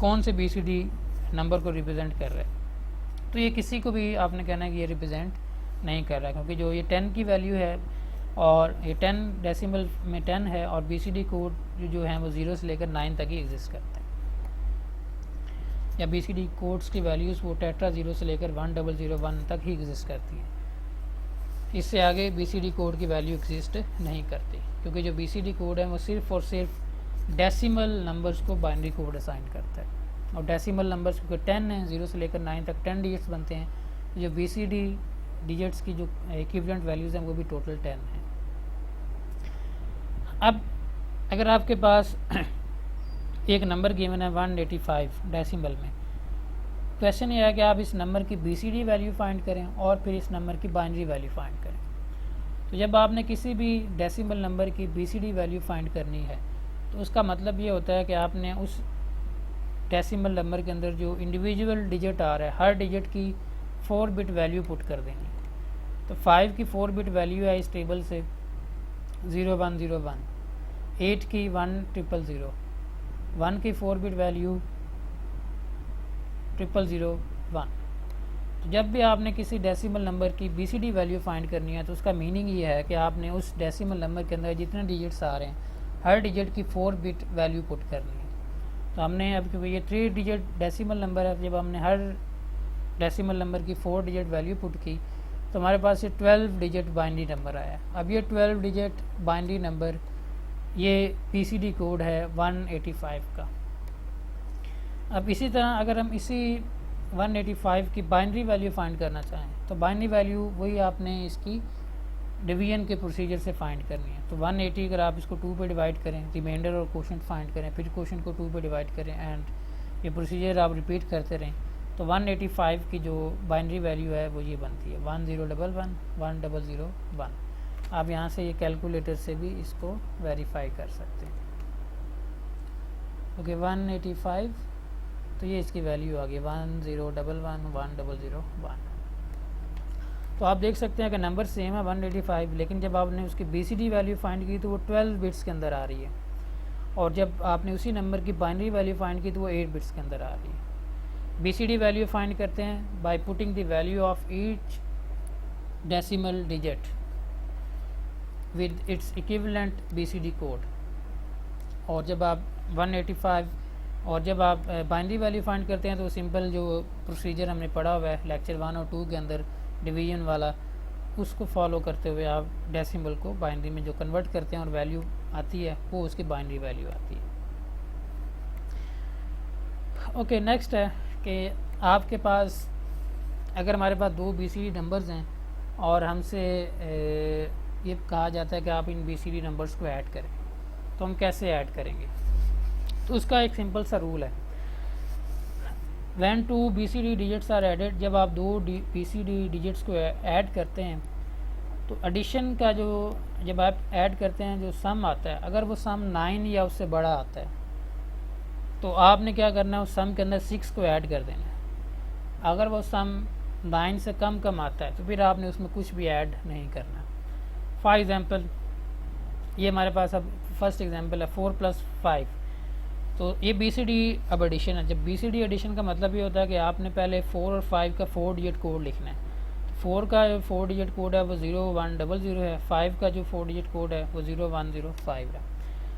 कौन से BCD नंबर को रिप्रेजेंट कर रहा है, तो ये किसी को भी आपने कहना है कि ये रिप्रेजेंट नहीं कर रहा है, क्योंकि जो ये 10 की वैल्यू है और ये 10 डेसिमल में 10 है और BCD कोड जो है वो 0 से लेकर 9 तक ही एग्जिस्ट करता है, या BCD कोड्स की वैल्यूज़ वो टेट्रा 0 से लेकर 1001 तक ही एग्जिस्ट करती है। इससे आगे BCD कोड की वैल्यू एग्जिस्ट नहीं करती, क्योंकि जो BCD कोड है वो सिर्फ और सिर्फ डेसिमल नंबर्स को बाइनरी कोड असाइन करता है, और डेसिमल नंबर्स क्योंकि 10 है 0 से लेकर 9 तक 10 डिजिट्स बनते हैं, जो BCD डिजिट्स की जो इक्विवेलेंट वैल्यूज़ हैं वो भी टोटल 10 है। अब अगर आपके पास एक नंबर गिवन है 185 डेसिमल में, क्वेश्चन ये है कि आप इस नंबर की BCD वैल्यू फाइंड करें और फिर इस नंबर की बाइनरी वैल्यू फाइंड करें। तो जब आपने किसी भी डेसिमल नंबर की BCD वैल्यू फाइंड करनी है तो उसका मतलब ये होता है कि आपने उस डेसिमल नंबर के अंदर जो इंडिविजुअल डिजिट आ रहा है हर डिजिट की 4 बिट वैल्यू पुट कर देनी। तो 5 की 4 बिट वैल्यू है इस टेबल से 0101, 8 की 1000, 1 की 4 बिट वैल्यू 0001। तो जब भी आपने किसी डेसिमल नंबर की BCD वैल्यू फाइंड करनी है तो उसका मीनिंग ये है कि आपने उस डेसिमल नंबर के अंदर जितने डिजिट्स आ रहे हैं हर डिजिट की 4 बिट वैल्यू पुट करनी है। तो हमने अब क्योंकि ये 3 डिजिट डेसिमल नंबर है, जब हमने हर डेसिमल नंबर की 4 डिजिट वैल्यू पुट की तो हमारे पास ये 12 डिजिट बाइनरी नंबर आया। अब ये 12 डिजिट बाइनरी नंबर ये BCD कोड है 185 का। अब इसी तरह अगर हम इसी 185 की बाइनरी वैल्यू फाइंड करना चाहें तो बाइनरी वैल्यू वही आपने इसकी डिवीजन के प्रोसीजर से फाइंड करनी है। तो 180 अगर आप इसको 2 पे डिवाइड करें, रिमाइंडर और क्वोशंट फाइंड करें, फिर क्वोशंट को 2 पे डिवाइड करें एंड ये प्रोसीजर आप रिपीट करते रहें, तो 185 की जो बाइनरी वैल्यू है वो ये बनती है 1011 1001। आप यहाँ से ये कैलकुलेटर से भी इसको वेरीफाई कर सकते हैं। ओके 185 तो ये इसकी वैल्यू आ गई 1011 1001। तो आप देख सकते हैं कि नंबर सेम है 185, लेकिन जब आपने उसकी BCD वैल्यू फाइंड की तो वो 12 बिट्स के अंदर आ रही है, और जब आपने उसी नंबर की बाइनरी वैल्यू फाइंड की तो वो 8 बिट्स के अंदर आ रही है। BCD वैल्यू फाइंड करते हैं by putting the value of each decimal digit with its equivalent BCD code, और जब आप 185 और जब आप बाइनरी वैल्यू फाइंड करते हैं तो सिंपल जो प्रोसीजर हमने पढ़ा हुआ है लेक्चर 1 और 2 के अंदर डिवीजन वाला, उसको फॉलो करते हुए आप डेसिमल को बाइनरी में जो कन्वर्ट करते हैं और वैल्यू आती है वो उसकी बाइनरी वैल्यू आती है। ओके नेक्स्ट है कि आपके पास अगर हमारे पास 2 BCD नंबर्स हैं और हमसे ये कहा जाता है कि आप इन BCD नंबर्स को ऐड करें, तो हम कैसे ऐड करेंगे? तो उसका एक सिंपल सा रूल है, when 2 BCD digits are added, जब आप 2 BCD डिजिट्स को ऐड करते हैं तो एडिशन का जो जब आप ऐड करते हैं जो सम आता है, अगर वो सम 9 या उससे बड़ा आता है तो आपने क्या करना है, उस सम के अंदर 6 को ऐड कर देना है। अगर वो सम 9 से कम आता है तो फिर आपने उसमें कुछ भी ऐड नहीं करना। फॉर एग्ज़ाम्पल ये हमारे पास अब फर्स्ट एग्जांपल है 4 + 5, तो ये BCD अब एडिशन है। जब BCD एडिशन का मतलब ये होता है कि आपने पहले 4 और 5 का 4 डिजिट कोड लिखना है। 4 का जो 4 डिजिट कोड है वो 0100 है, 5 का जो 4 डिजिट कोड है वो 0105 है।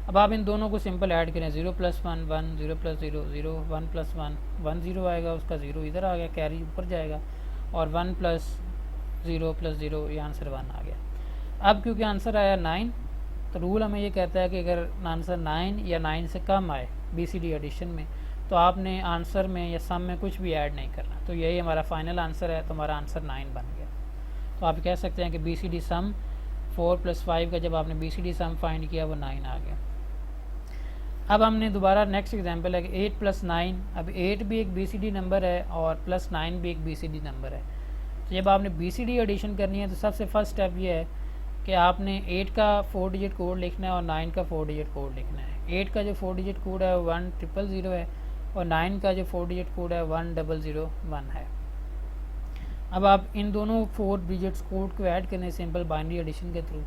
अब आप इन दोनों को सिंपल ऐड करें, 0 + 1 1, 0 + 0 0, 1 + 1 1 0 आएगा, उसका 0 इधर आ गया, कैरी ऊपर जाएगा, और 1 + 0 + 0 ये आंसर 1 आ गया। अब क्योंकि आंसर आया 9, तो रूल हमें ये कहता है कि अगर आंसर 9 या 9 से कम आए BCD एडिशन में तो आपने आंसर में या सम में कुछ भी ऐड नहीं करना। तो यही हमारा फाइनल आंसर है, तो हमारा आंसर 9 बन गया। तो आप कह सकते हैं कि BCD सम 4 + 5 का जब आपने BCD सम फाइंड किया वो 9 आ गया। अब हमने दोबारा नेक्स्ट एग्जांपल है कि 8 + 9, अब 8 भी एक BCD नंबर है और +9 भी एक BCD नंबर है। तो जब आपने BCD एडिशन करनी है तो सबसे फर्स्ट स्टेप ये है कि आपने 8 का 4 डिजिट कोड लिखना है और 9 का 4 डिजिट कोड लिखना है। 8 का जो 4 डिजिट कोड है 1000 है और 9 का जो 4 डिजिट कोड है 1001 है। अब आप इन दोनों 4 डिजिट्स कोड को ऐड करें सिंपल बाइनरी एडिशन के थ्रू,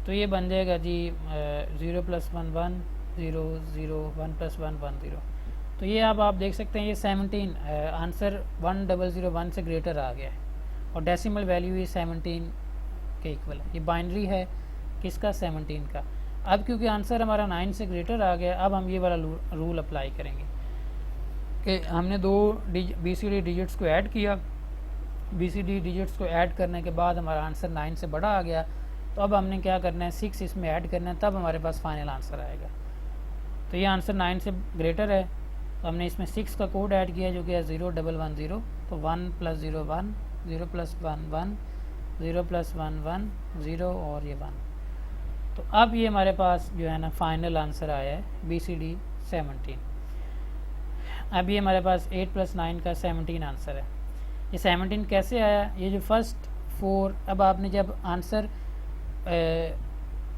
तो ये बन जाएगा जी 0 + 1 1 0 0 1 + 1 1 0। तो ये अब आप देख सकते हैं ये 17 आंसर 1001 से ग्रेटर आ गया है और डेसिमल वैल्यू ये 17 के इक्वल है। ये बाइनरी है किसका, 17 का। अब क्योंकि आंसर हमारा 9 से ग्रेटर आ गया, अब हम ये वाला रूल अप्लाई करेंगे कि हमने दो BCD डिजिट्स को ऐड किया, BCD डिजिट्स को ऐड करने के बाद हमारा आंसर 9 से बड़ा आ गया, तो अब हमने क्या करना है 6 इसमें ऐड करना है, तब हमारे पास फाइनल आंसर आएगा। तो ये आंसर 9 से ग्रेटर है, तो हमने इसमें 6 का कोड ऐड किया जो कि है 0110, तो 1 + 0 1 0 + 1 1 0 + 1 1 0 और ये 1। तो अब ये हमारे पास जो है ना फाइनल आंसर आया है BCD 17। अब ये हमारे पास 8 + 9 का 17 आंसर है। ये 17 कैसे आया, ये जो फर्स्ट 4, अब आपने जब आंसर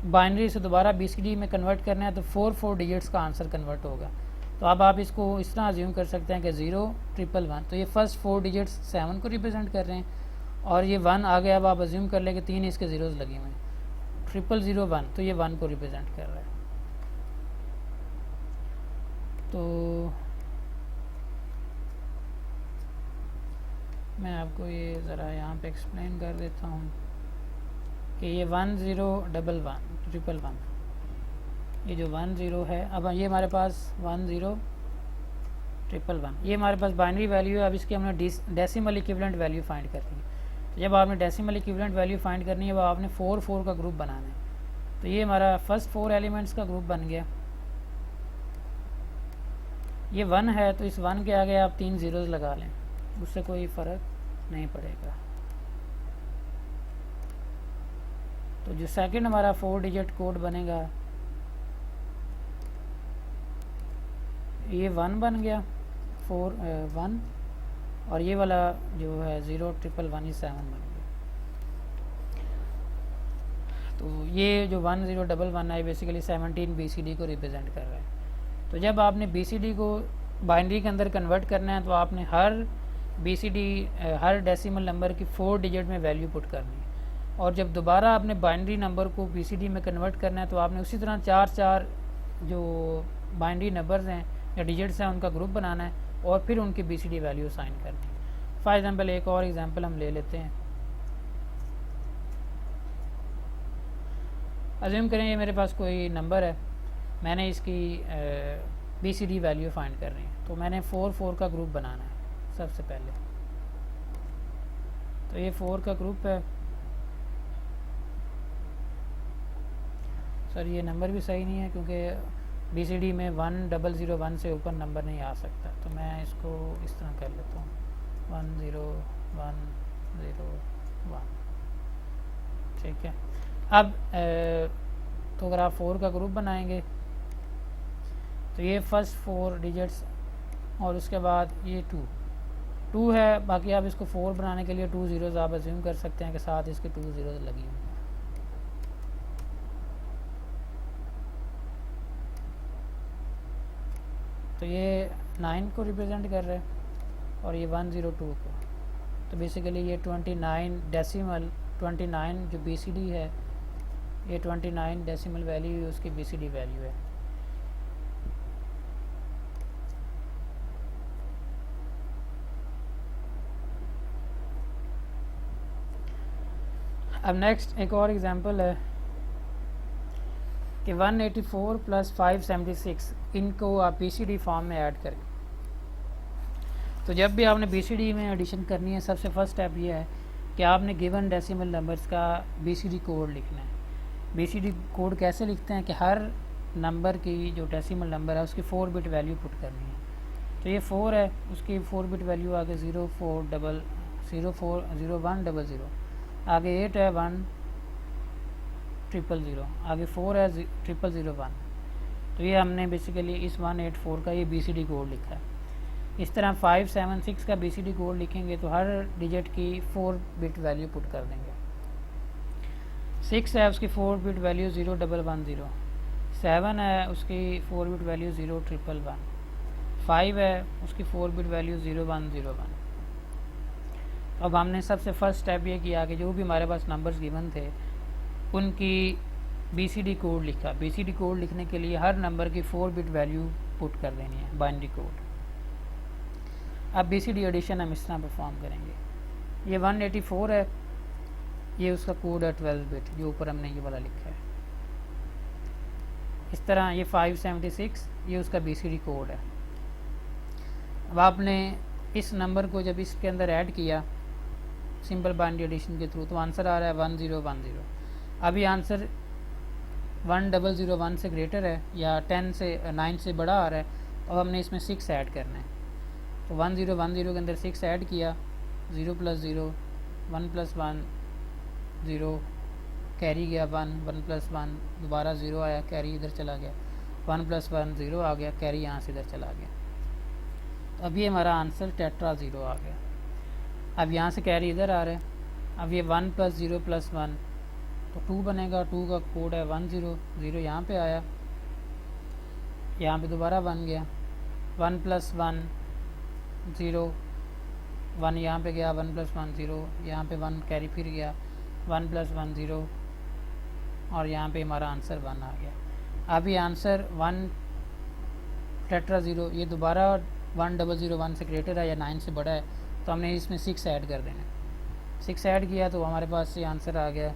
बाइनरी से दोबारा BCD में कन्वर्ट करना है तो 4 डिजिट्स का आंसर कन्वर्ट होगा। तो अब आप इसको इस तरह अज्यूम कर सकते हैं कि 0 1 1 1, तो ये फर्स्ट 4 डिजिट्स 7 को रिप्रेजेंट कर रहे हैं और ये 1 आ गया। अब आप अज्यूम कर लें कि 3 इसके ज़ीरोज़ लगे हुए हैं, 0001, तो ये 1 को रिप्रेजेंट कर रहा है। तो मैं आपको ये ज़रा यहाँ पे एक्सप्लेन कर देता हूँ कि ये 1011 ये जो 10 है, अब ये हमारे पास 1011 ये हमारे पास बाइनरी वैल्यू है। अब इसकी हमने डेसिमल इक्विवेलेंट वैल्यू फाइंड करनी है। तो जब आपने डेसिमल इक्विवेलेंट वैल्यू फाइंड करनी है वो आपने 4 का ग्रुप बनाना है। तो ये हमारा फर्स्ट 4 एलिमेंट्स का ग्रुप बन गया। ये 1 है तो इस 1 के आगे आप 3 ज़ीरोज़ लगा लें, उससे कोई फ़र्क नहीं पड़ेगा। तो जो सेकंड हमारा 4 डिजिट कोड बनेगा ये 1 बन गया 1 और ये वाला जो है 0 1 1 ये 7 बन गया। तो ये जो 1011 है बेसिकली 17 BCD को रिप्रेजेंट कर रहा है। तो जब आपने BCD को बाइनरी के अंदर कन्वर्ट करना है तो आपने हर BCD हर डेसिमल नंबर की 4 डिजिट में वैल्यू पुट करनी है और जब दोबारा आपने बाइनरी नंबर को BCD में कन्वर्ट करना है तो आपने उसी तरह 4 जो बाइनरी नंबर्स हैं या डिजिट्स हैं उनका ग्रुप बनाना है और फिर उनकी BCD वैल्यू असाइन करनी है। फॉर एग्जांपल एक और एग्जांपल हम ले लेते हैं। अज्यूम करें ये मेरे पास कोई नंबर है, मैंने इसकी BCD वैल्यू फाइंड करनी है, तो मैंने 4 का ग्रुप बनाना है सबसे पहले। तो ये 4 का ग्रुप है। सर ये नंबर भी सही नहीं है क्योंकि BCD में 1001 से ऊपर नंबर नहीं आ सकता, तो मैं इसको इस तरह कर लेता हूँ 101001, ठीक है। अब तो अगर आप 4 का ग्रुप बनाएंगे तो ये फर्स्ट 4 डिजिट्स और उसके बाद ये 2 है, बाकी आप इसको 4 बनाने के लिए 2 ज़ीरोज़ आप अज्यूम कर सकते हैं कि साथ इसके 2 ज़ीरोज़ लगी हुई हैं। तो ये 9 को रिप्रेजेंट कर रहे हैं और ये 102 को। तो बेसिकली ये 29 डेसिमल 29 जो BCD है ये 29 डेसिमल वैल्यू उसकी BCD वैल्यू है। अब नेक्स्ट एक और एग्जांपल है कि 184 + 576 इनको आप BCD फॉर्म में ऐड करें। तो जब भी आपने BCD में एडिशन करनी है सबसे फर्स्ट स्टेप ये है कि आपने गिवन डेसिमल नंबर्स का BCD कोड लिखना है। BCD कोड कैसे लिखते हैं कि हर नंबर की जो डेसिमल नंबर है उसकी 4 बिट वैल्यू पुट करनी है। तो ये 4 है, उसकी 4 बिट वैल्यू आगे 0100, आगे 8 है 1000, आगे 4 है 0001। तो ये हमने बेसिकली इस 184 का ये BCD कोड लिखा है। इस तरह 576 का BCD कोड लिखेंगे तो हर डिजिट की 4 बिट वैल्यू पुट कर देंगे। 6 है उसकी 4 बिट वैल्यू 0110, 7 है उसकी 4 बिट वैल्यू 0111, 5 है उसकी 4 बिट वैल्यू 0101। अब हमने सबसे फर्स्ट स्टेप ये किया कि जो भी हमारे पास नंबर्स गिवन थे उनकी BCD कोड लिखा। BCD कोड लिखने के लिए हर नंबर की 4 बिट वैल्यू पुट कर देनी है, बाइनरी कोड। अब BCD एडिशन हम इस तरह परफॉर्म करेंगे। ये 184 है, ये उसका कोड है 12 बिट जो ऊपर हमने ये वाला लिखा है। इस तरह ये 576 ये उसका BCD कोड है। अब आपने इस नंबर को जब इसके अंदर ऐड किया सिंपल बाइनरी एडिशन के थ्रू तो आंसर आ रहा है 1010। अब ये आंसर 1001 से ग्रेटर है या 9 से बड़ा आ रहा है, तो अब हमने इसमें 6 ऐड करना है। तो 1010 के अंदर 6 ऐड किया, 0 + 0, 1 + 1 0, कैरी गया 1, 1 + 1 दोबारा 0 आया, कैरी इधर चला गया, 1 + 1 0 आ गया, कैरी यहाँ से इधर चला गया। तो अब ये हमारा आंसर टेट्रा 0 आ गया। अब यहाँ से कैरी इधर आ रहा है। अब ये 1 + 0 + 1 तो 2 बनेगा, 2 का कोड है 10, 0 यहाँ पे आया, यहाँ पे दोबारा 1 गया, 1 + 1 0, 1 यहाँ पे गया, 1 + 1 0, यहाँ पे 1 कैरी फिर गया, 1 + 1 0 और यहाँ पे हमारा आंसर 1 आ गया। अब ये आंसर 1 टेट्रा 0 ये दोबारा 1001 से ग्रेटर है या 9 से बड़ा है, तो हमने इसमें 6 ऐड कर देना। 6 ऐड किया तो हमारे पास ये आंसर आ गया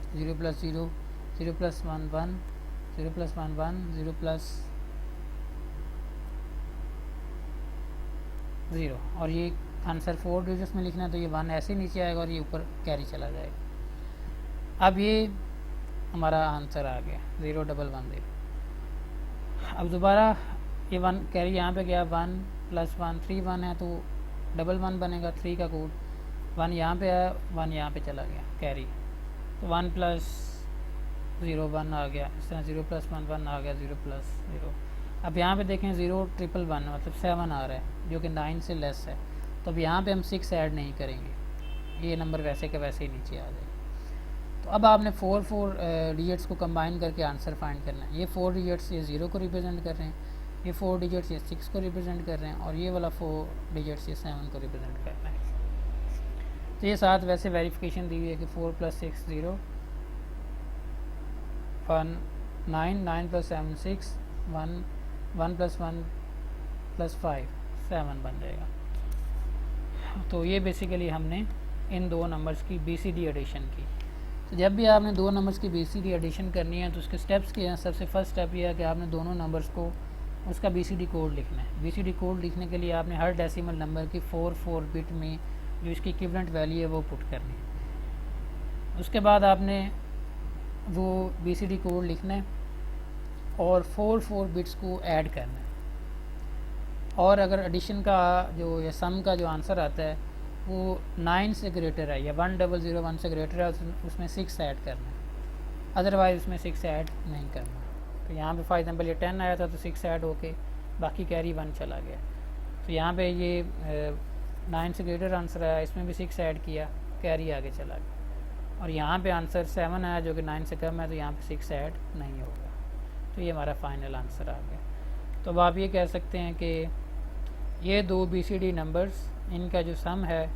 0 + 0, 0 + 1 1, 0 + 1 1, 0 + 0 और ये आंसर 4 डिजिट्स में लिखना है तो ये 1 ऐसे नीचे आएगा और ये ऊपर कैरी चला जाएगा। अब ये हमारा आंसर आ गया 0110। अब दोबारा ये 1 कैरी यहाँ पे गया, 1 + 1 3 1 है तो 11 बनेगा, 3 का कोड, 1 यहाँ पे आया, 1 यहाँ पे चला गया कैरी, तो 1 + 0 1 आ गया। इस तरह 0 + 1 1 आ गया, 0 + 0। अब यहाँ पे देखें 0 1 1 मतलब 7 आ रहा है जो कि 9 से लेस है, तो अब यहाँ पे हम 6 ऐड नहीं करेंगे, ये नंबर वैसे के वैसे ही नीचे आ जाएगा। तो अब आपने 4 डिजिट्स को कंबाइन करके आंसर फाइंड करना है। ये 4 डिजिट्स ये 0 को रिप्रेजेंट कर रहे हैं, ये 4 डिजिट्स ये 6 को रिप्रेजेंट कर रहे हैं और ये वाला 4 डिजिट्स ये 7 को रिप्रेजेंट कर रहे हैं। तो ये साथ वैसे वेरिफिकेशन दी हुई है कि 4 + 6 0, 1 9, 9 + 7 6, 1 1 + 1 + 5 7 बन जाएगा। तो ये बेसिकली हमने इन दो नंबर्स की BCD एडिशन की। तो जब भी आपने दो नंबर्स की BCD एडिशन करनी है तो उसके स्टेप्स क्या हैं। सबसे फर्स्ट स्टेप ये है कि आपने दोनों नंबर्स को उसका BCD कोड लिखना है। BCD कोड लिखने के लिए आपने हर डेसिमल नंबर की 4 बिट में जो इसकी इक्विवेलेंट वैल्यू है वो पुट करनी है। उसके बाद आपने वो BCD कोड लिखना है और 4 बिट्स को ऐड करना है। और अगर एडिशन का जो या सम का जो आंसर आता है वो 9 से ग्रेटर है या 1001 से ग्रेटर है उसमें 6 ऐड करना है, अदरवाइज़ उसमें 6 ऐड नहीं करना। तो यहाँ पे फॉर एग्जांपल ये 10 आया था तो 6 ऐड होके बाकी कैरी 1 चला गया। तो यहाँ पे ये 9 से ग्रेटर आंसर आया, इसमें भी 6 ऐड किया, कैरी आगे चला गया। और यहाँ पे आंसर 7 आया जो कि 9 से कम है तो यहाँ पे 6 ऐड नहीं होगा। तो ये हमारा फाइनल आंसर आ गया। तो अब आप ये कह सकते हैं कि ये दो BCD नंबर्स इनका जो सम है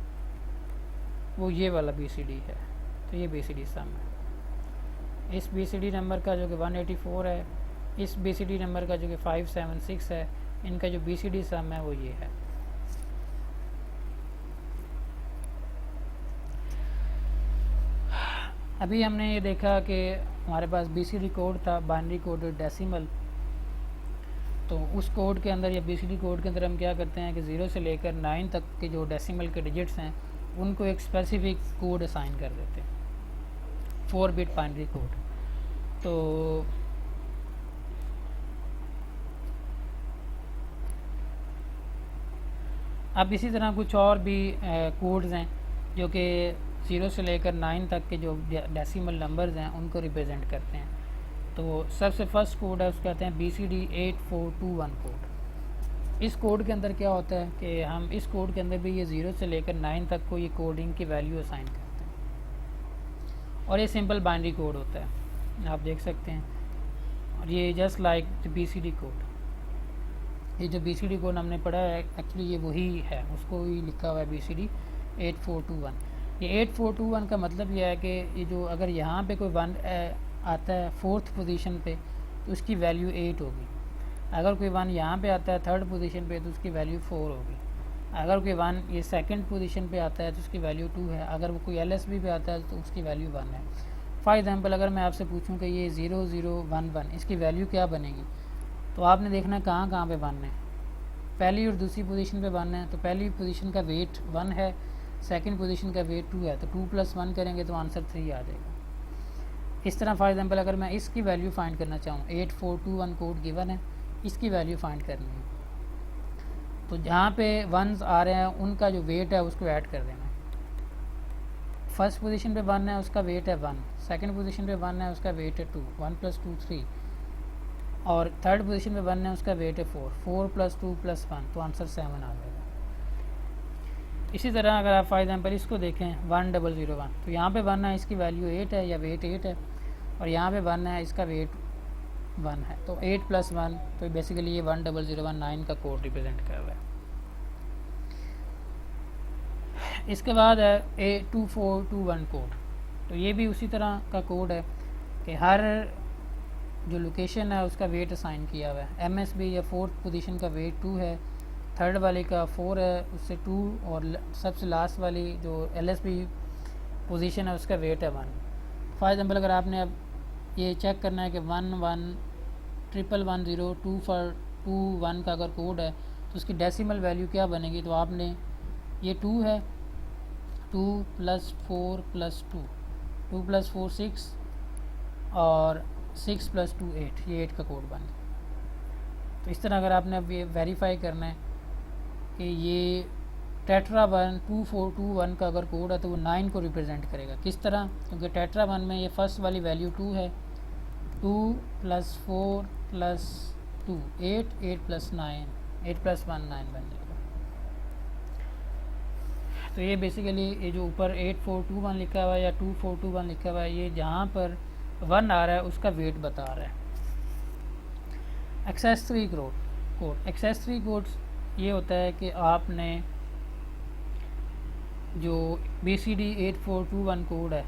वो ये वाला BCD है। तो ये BCD सम है। इस BCD नंबर का जो कि 184 है, इस BCD नंबर का जो कि 576 है, इनका जो BCD सम है वो ये है। अभी हमने ये देखा कि हमारे पास BCD कोड था, बाइनरी कोड डेसिमल। तो उस कोड के अंदर या BCD कोड के अंदर हम क्या करते हैं कि 0 से लेकर 9 तक के जो डेसिमल के डिजिट्स हैं उनको एक स्पेसिफिक कोड असाइन कर देते हैं, 4 बिट बाइनरी कोड। तो अब इसी तरह कुछ और भी कोड्स हैं जो कि 0 से लेकर 9 तक के जो डेसिमल नंबर्स हैं उनको रिप्रेजेंट करते हैं। तो सबसे फर्स्ट कोड है उसको कहते हैं BCD 8421 कोड। इस कोड के अंदर क्या होता है कि हम इस कोड के अंदर भी ये 0 से लेकर 9 तक को ये कोडिंग की वैल्यू असाइन करते हैं, और ये सिंपल बाइनरी कोड होता है, आप देख सकते हैं। और ये just like the BCD code, ये जो BCD कोड हमने पढ़ा है एक्चुअली ये वही है, उसको ही लिखा हुआ है BCD 8421। ये 8421 का मतलब ये है कि ये जो अगर यहाँ पे कोई 1 आता है 4th पोजीशन पे तो उसकी वैल्यू 8 होगी। अगर कोई 1 यहाँ पे आता है 3rd पोजीशन पे तो उसकी वैल्यू 4 होगी। अगर कोई 1 ये 2nd पोजीशन पे आता है तो उसकी वैल्यू 2 है। अगर वो कोई LSB पे आता है तो उसकी वैल्यू 1 है। फॉर एग्ज़ाम्पल अगर मैं आपसे पूछूं कि ये 0011 इसकी वैल्यू क्या बनेगी, तो आपने देखना है कहाँ कहाँ पे 1 है। पहली और दूसरी पोजीशन पे 1 है तो पहली पोजीशन का वेट 1 है, सेकंड पोजीशन का वेट 2 है, तो 2 + 1 करेंगे तो आंसर 3 आ जाएगा। इस तरह फॉर एग्जांपल अगर मैं इसकी वैल्यू फाइंड करना चाहूँ, 8421 कोड गिवन है, इसकी वैल्यू फाइंड करनी है, तो जहाँ पे 1s आ रहे हैं उनका जो वेट है उसको ऐड कर देना है। फर्स्ट पोजीशन पे 1 है उसका वेट है 1, सेकंड पोजीशन पे 1 है उसका वेट है 2, 1 + 2 3, और थर्ड पोजीशन पे 1 है उसका वेट है 4, 4 + 2 + 1 तो आंसर 7 आ जाएगा। इसी तरह अगर आप फॉर एग्जांपल इसको देखें 1001, तो यहाँ पे 1 है इसकी वैल्यू 8 है या वेट 8 है, और यहाँ पे 1 है इसका वेट 1 है, तो 8 + 1 तो बेसिकली ये 1001 का कोड रिप्रेजेंट कर रहा है। इसके बाद है A2421 कोड, तो ये भी उसी तरह का कोड है कि हर जो लोकेशन है उसका वेट असाइन किया हुआ है। MSB या 4th पोजीशन का वेट 2 है, थर्ड वाले का 4 है उससे 2, और सबसे लास्ट वाली जो LSB पोजीशन है उसका वेट है 1। फॉर एग्जांपल अगर आपने अब ये चेक करना है कि 11110241 का अगर कोड है तो उसकी डेसिमल वैल्यू क्या बनेगी, तो आपने ये 2 है, 2 + 4 + 2, 2 + 4 6, और 6 + 2 8, ये 8 का कोड बन गया। तो इस तरह अगर आपने अब ये वेरीफाई करना है कि ये टेट्रा1 2421 का अगर कोड है तो वो 9 को रिप्रेजेंट करेगा। किस तरह, क्योंकि टेट्रा1 में ये फर्स्ट वाली वैल्यू 2 है, 2 + 4 + 2 8, 8 + 9, 8 + 1 9 बन जाएगा। तो ये बेसिकली ये जो ऊपर 8421 लिखा हुआ है या 2421 लिखा हुआ है, ये जहाँ पर 1 आ रहा है उसका वेट बता रहा है। एक्सेस 3 कोड, एक्सेस 3 कोड ये होता है कि आपने जो BCD 8421 कोड है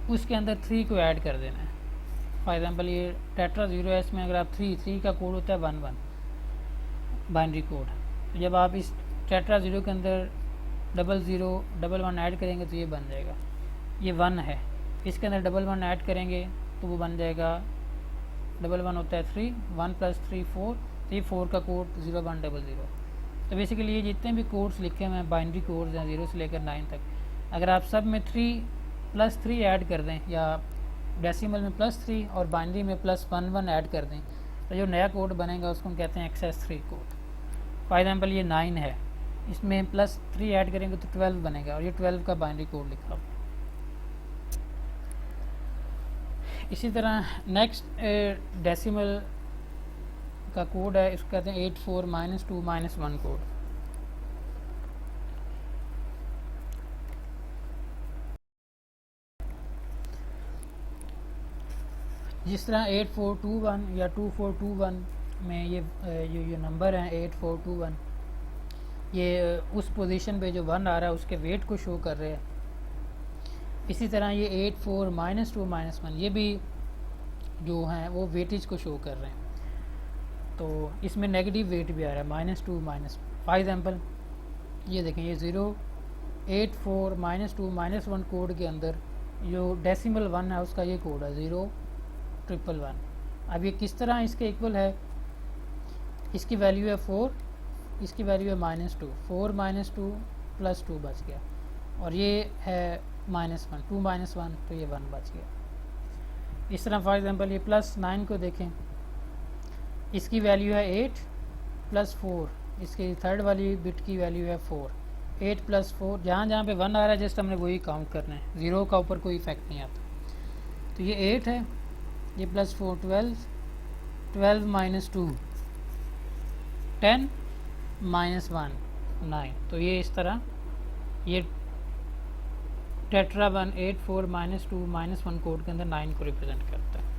उसके अंदर 3 को ऐड कर देना है। फॉर एग्जांपल ये टेट्रा 0S में अगर आप 3 का कोड होता है 11 बाइनरी कोड, तो जब आप इस टेट्रा 0 के अंदर 0011 ऐड करेंगे तो ये बन जाएगा, ये 1 है, इसके अंदर 11 ऐड करेंगे तो वो बन जाएगा 11 होता है 3, 1 + 3 4, तो ये 4 का कोड 0100। तो बेसिकली ये जितने भी कोड्स लिखे हुए हैं बाइनरी कोड्स हैं 0 से लेकर 9 तक, अगर आप सब में 3 + 3 ऐड कर दें या डेसिमल में +3 और बाइनरी में +11 ऐड कर दें तो जो नया कोड बनेगा उसको हम कहते हैं एक्सेस 3 कोड। फॉर एग्जांपल ये 9 है, इसमें +3 ऐड करेंगे तो 12 बनेगा, और ये 12 का बाइनरी कोड लिखा हुआ। इसी तरह नेक्स्ट डेसिमल का कोड है, इसको कहते हैं 84 - 2 - 1 कोड। जिस तरह 8421 या 2421 में ये नंबर हैं 8421, ये उस पोजीशन पे जो 1 आ रहा है उसके वेट को शो कर रहे हैं। इसी तरह ये 84 - 2 - 1 ये भी जो हैं वो वेटेज को शो कर रहे हैं, तो इसमें नेगेटिव वेट भी आ रहा है -2 - 1। फॉर एग्जांपल ये देखें, ये 084 - 2 - 1 कोड के अंदर जो डेसिमल 1 है उसका ये कोड है 0111। अब ये किस तरह इसके इक्वल है, इसकी वैल्यू है 4, इसकी वैल्यू है -2, 4 - 2 + 2 बच गया, और ये है -1, 2 - 1 तो ये 1 बच गया। इस तरह फॉर एग्जांपल ये +9 को देखें, इसकी वैल्यू है 8 + 4, इसकी थर्ड वाली बिट की वैल्यू है 4, 8 + 4, जहाँ जहाँ पे 1 आ रहा है जस्ट हमने वही काउंट करना है, 0 का ऊपर कोई इफेक्ट नहीं आता। तो ये 8 है, ये +4 12, 12 - 2 10, -1 9। तो ये इस तरह ये टेट्रा 1 8 4 -2 -1 कोड के अंदर 9 को रिप्रेजेंट करता है।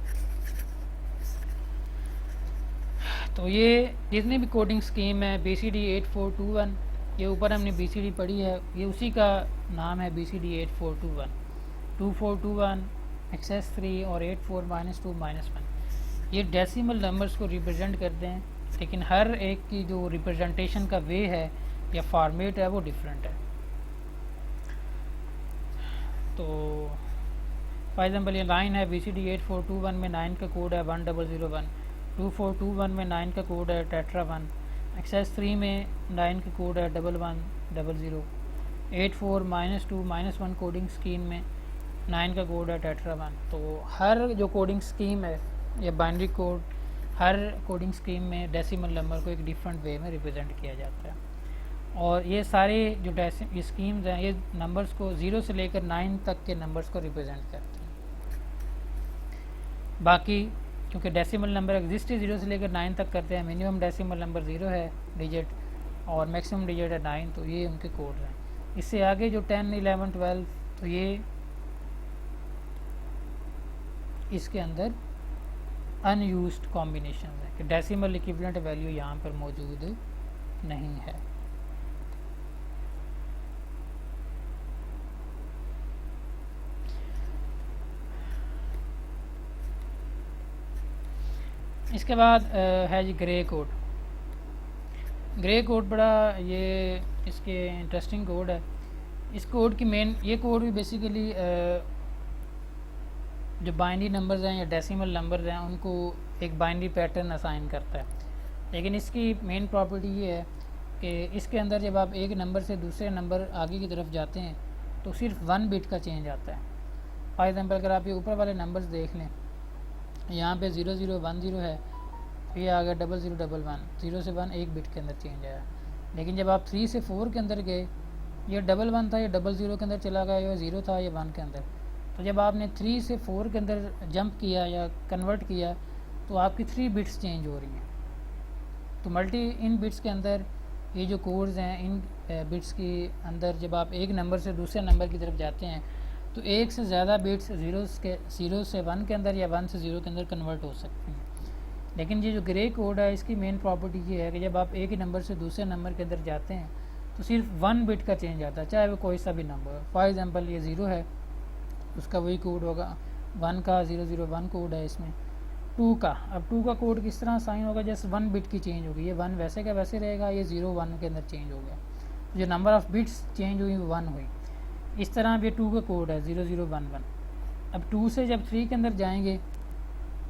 तो ये जितनी भी कोडिंग स्कीम है BCD 8421, ये ऊपर हमने BCD पढ़ी है, ये उसी का नाम है BCD 8421 2421 एक्सेस 3 और 84 -2 -1। ये डेसिमल नंबर्स को रिप्रेजेंट करते हैं, लेकिन हर एक की जो रिप्रेजेंटेशन का वे है या फॉर्मेट है वो डिफरेंट है। तो फॉर एग्जाम्पल ये 9 है, BCD 8421 में 9 का कोड है 1001, 2421 में 9 का कोड है टेट्रा 1, एक्सेस 3 में 9 का कोड है 1100, 84 -2 -1 कोडिंग स्कीम में 9 का कोड है टेट्रा 1। तो हर जो कोडिंग स्कीम है या बाइनरी कोड, हर कोडिंग स्कीम में डेसिमल नंबर को एक डिफरेंट वे में रिप्रेजेंट किया जाता है। और ये सारे जो ये स्कीम्स हैं ये नंबर्स को 0 से लेकर 9 तक के नंबर्स को रिप्रेजेंट करती हैं। बाकी क्योंकि डेसिमल नंबर एग्जिस्ट ही 0 से लेकर 9 तक करते हैं, मिनिमम डेसिमल नंबर 0 है डिजिट और मैक्सिमम डिजिट है 9, तो ये उनके कोड हैं। इससे आगे जो 10 11 12 तो ये इसके अंदर अनयूज्ड कॉम्बिनेशन है कि डेसिमल इक्विवेलेंट वैल्यू यहाँ पर मौजूद नहीं है। इसके बाद है जी ग्रे कोड। ग्रे कोड बड़ा ये इसके इंटरेस्टिंग कोड है। इस कोड की ये कोड भी बेसिकली जो बाइनरी नंबर्स हैं या डेसिमल नंबर्स हैं उनको एक बाइनरी पैटर्न असाइन करता है, लेकिन इसकी मेन प्रॉपर्टी ये है कि इसके अंदर जब आप एक नंबर से दूसरे नंबर आगे की तरफ जाते हैं तो सिर्फ 1 बिट का चेंज आता है। फॉर एग्जाम्पल अगर आप ये ऊपर वाले नंबर्स देख लें, यहाँ पे 0010 है, ये आ गया 0011, 0 से 1 एक बिट के अंदर चेंज आया। लेकिन जब आप 3 से 4 के अंदर गए, ये 11 था, ये 00 के अंदर चला गया, ये 0 था, ये 1 के अंदर। तो जब आपने 3 से 4 के अंदर जंप किया या कन्वर्ट किया तो आपकी 3 बिट्स चेंज हो रही हैं। तो इन बिट्स के अंदर ये जो कोड्स हैं, इन बिट्स के अंदर जब आप एक नंबर से दूसरे नंबर की तरफ जाते हैं तो एक से ज़्यादा बिट्स 0 से 1 के अंदर या 1 से 0 के अंदर कन्वर्ट हो सकती हैं। लेकिन ये जो ग्रे कोड है इसकी मेन प्रॉपर्टी ये है कि जब आप एक ही नंबर से दूसरे नंबर के अंदर जाते हैं तो सिर्फ 1 बिट का चेंज आता है, चाहे वो कोई सा भी नंबर हो। फॉर एग्जांपल ये 0 है, उसका वही कोड होगा। 1 का 001 कोड है इसमें। 2 का, अब 2 का कोड किस तरह साइन होगा, जैसे 1 बिट की चेंज होगी, ये 1 वैसे का वैसे रहेगा, ये 0 1 के अंदर चेंज हो गया, जो नंबर ऑफ़ बिट्स चेंज हुई 1 हुई। इस तरह ये 2 का कोड है 0011। अब 2 से जब 3 के अंदर जाएंगे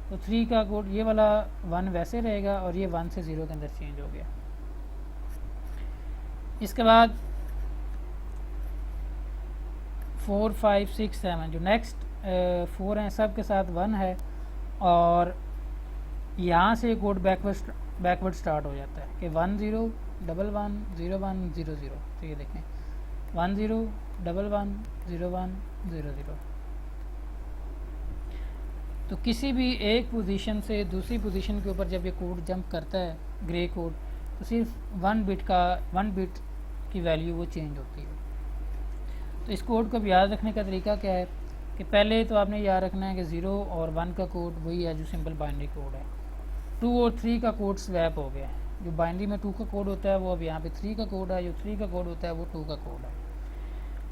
तो 3 का कोड ये वाला 1 वैसे रहेगा और ये 1 से 0 के अंदर चेंज हो गया। इसके बाद 4 5 6 7 जो नेक्स्ट 4 हैं सब के साथ 1 है और यहाँ से कोड बैकवर्ड स्टार्ट हो जाता है कि 1 0 1 1 0 1 0 0। तो ये देखें 1 0 1 1 0 1 0 0। तो किसी भी एक पोजीशन से दूसरी पोजीशन के ऊपर जब ये कोड जंप करता है ग्रे कोड, तो सिर्फ 1 बिट की वैल्यू वो चेंज होती है। तो इस कोड को याद रखने का तरीका क्या है कि पहले तो आपने याद रखना है कि 0 और 1 का कोड वही है जो सिंपल बाइनरी कोड है। 2 और 3 का कोड स्वैप हो गया है। जो बाइनरी में 2 का कोड होता है वो अब यहाँ पे 3 का कोड है, जो 3 का कोड होता है वो 2 का कोड है।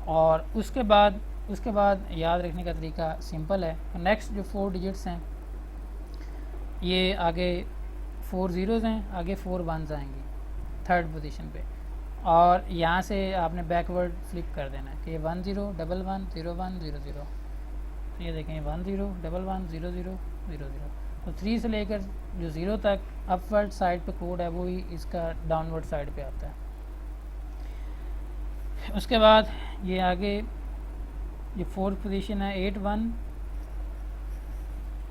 और उसके बाद याद रखने का तरीका सिंपल है। नेक्स्ट जो 4 डिजिट्स हैं ये आगे 4 ज़ीरोज़ हैं, आगे 4 1s आएंगी थर्ड पोजीशन पे, और यहाँ से आपने बैकवर्ड फ्लिप कर देना है कि 1 0 1 1 0 1 0 0। तो ये देखें 1 0 1 1 0 0 0 0। तो 3 से लेकर जो 0 तक अपवर्ड साइड पे कोड है वो ही इसका डाउनवर्ड साइड पे आता है। उसके बाद ये आगे ये 4th पोजीशन है 8 1।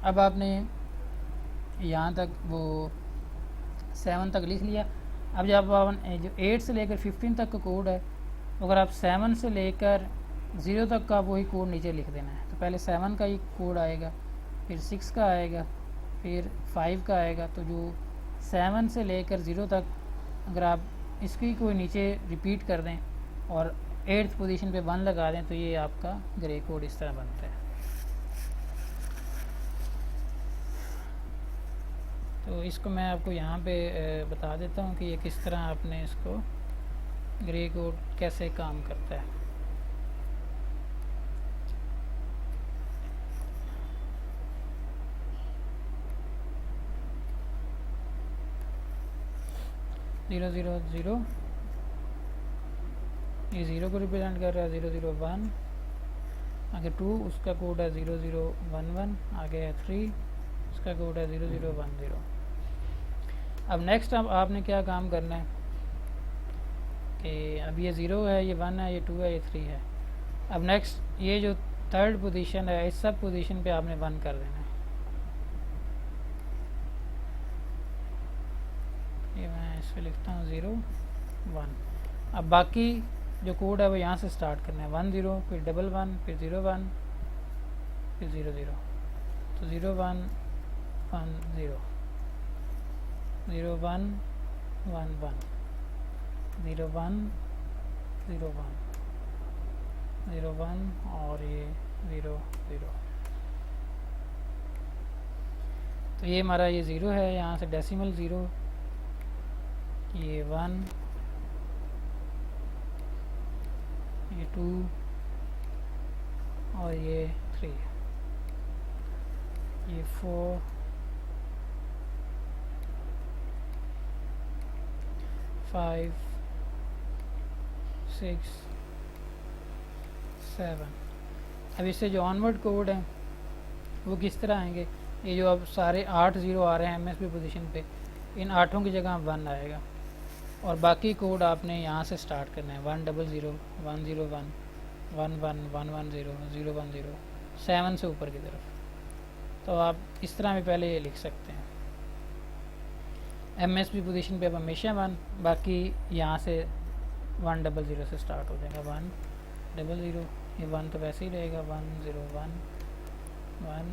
अब आपने यहाँ तक वो 7 तक लिख लिया। अब जब आप जो 8 से लेकर 15 तक का कोड है, अगर आप 7 से लेकर 0 तक का वही कोड नीचे लिख देना है। तो पहले 7 का ही कोड आएगा, फिर 6 का आएगा, फिर 5 का आएगा। तो जो 7 से लेकर 0 तक अगर आप इसकी कोई नीचे रिपीट कर दें और 8th पोजीशन पे 1 लगा दें तो ये आपका ग्रे कोड इस तरह बनता है। तो इसको मैं आपको यहाँ पे बता देता हूँ कि ये किस तरह आपने इसको ग्रे कोड कैसे काम करता है। ज़ीरो ज़ीरो ज़ीरो, ये 0 को रिप्रेजेंट कर रहा है, 001, आगे 2 उसका कोड है 0011, आगे है 3 उसका कोड है 0010। अब नेक्स्ट अब आपने क्या काम करना है कि अब ये 0 है, ये 1 है, ये 2 है, ये 3 है। अब नेक्स्ट ये जो 3rd पोजीशन है इस सब पोजीशन पे आपने 1 कर देना है। ये मैं इस पर लिखता हूँ 0 1। अब बाकी जो कोड है वो यहाँ से स्टार्ट करना है, 1 0 फिर 1 1 फिर 0 1 फिर 0 0। तो 0 1 1 0 0 1 1 1 0 1 0 1 0 1 और ये 0 0। तो ये हमारा ये 0 है, यहाँ से डेसिमल 0, ये 1, ये 2 और ये 3, ये 4 5 6 7। अब इससे जो ऑनवर्ड कोड हैं वो किस तरह आएंगे, ये जो अब सारे 8 0 आ रहे हैं एमएसबी पोजीशन पे, इन 8 की जगह 1 आएगा और बाकी कोड आपने यहाँ से स्टार्ट करना है, 1 0 0 1 0 1 1 1 1 1 0 0 1 0 7 से ऊपर की तरफ। तो आप इस तरह भी पहले ये लिख सकते हैं। एमएसबी पोजीशन पे अब हमेशा 1, बाकी यहाँ से 1 0 0 से स्टार्ट हो जाएगा, 1 0 0, ये 1 तो वैसे ही रहेगा, 1 0 1 1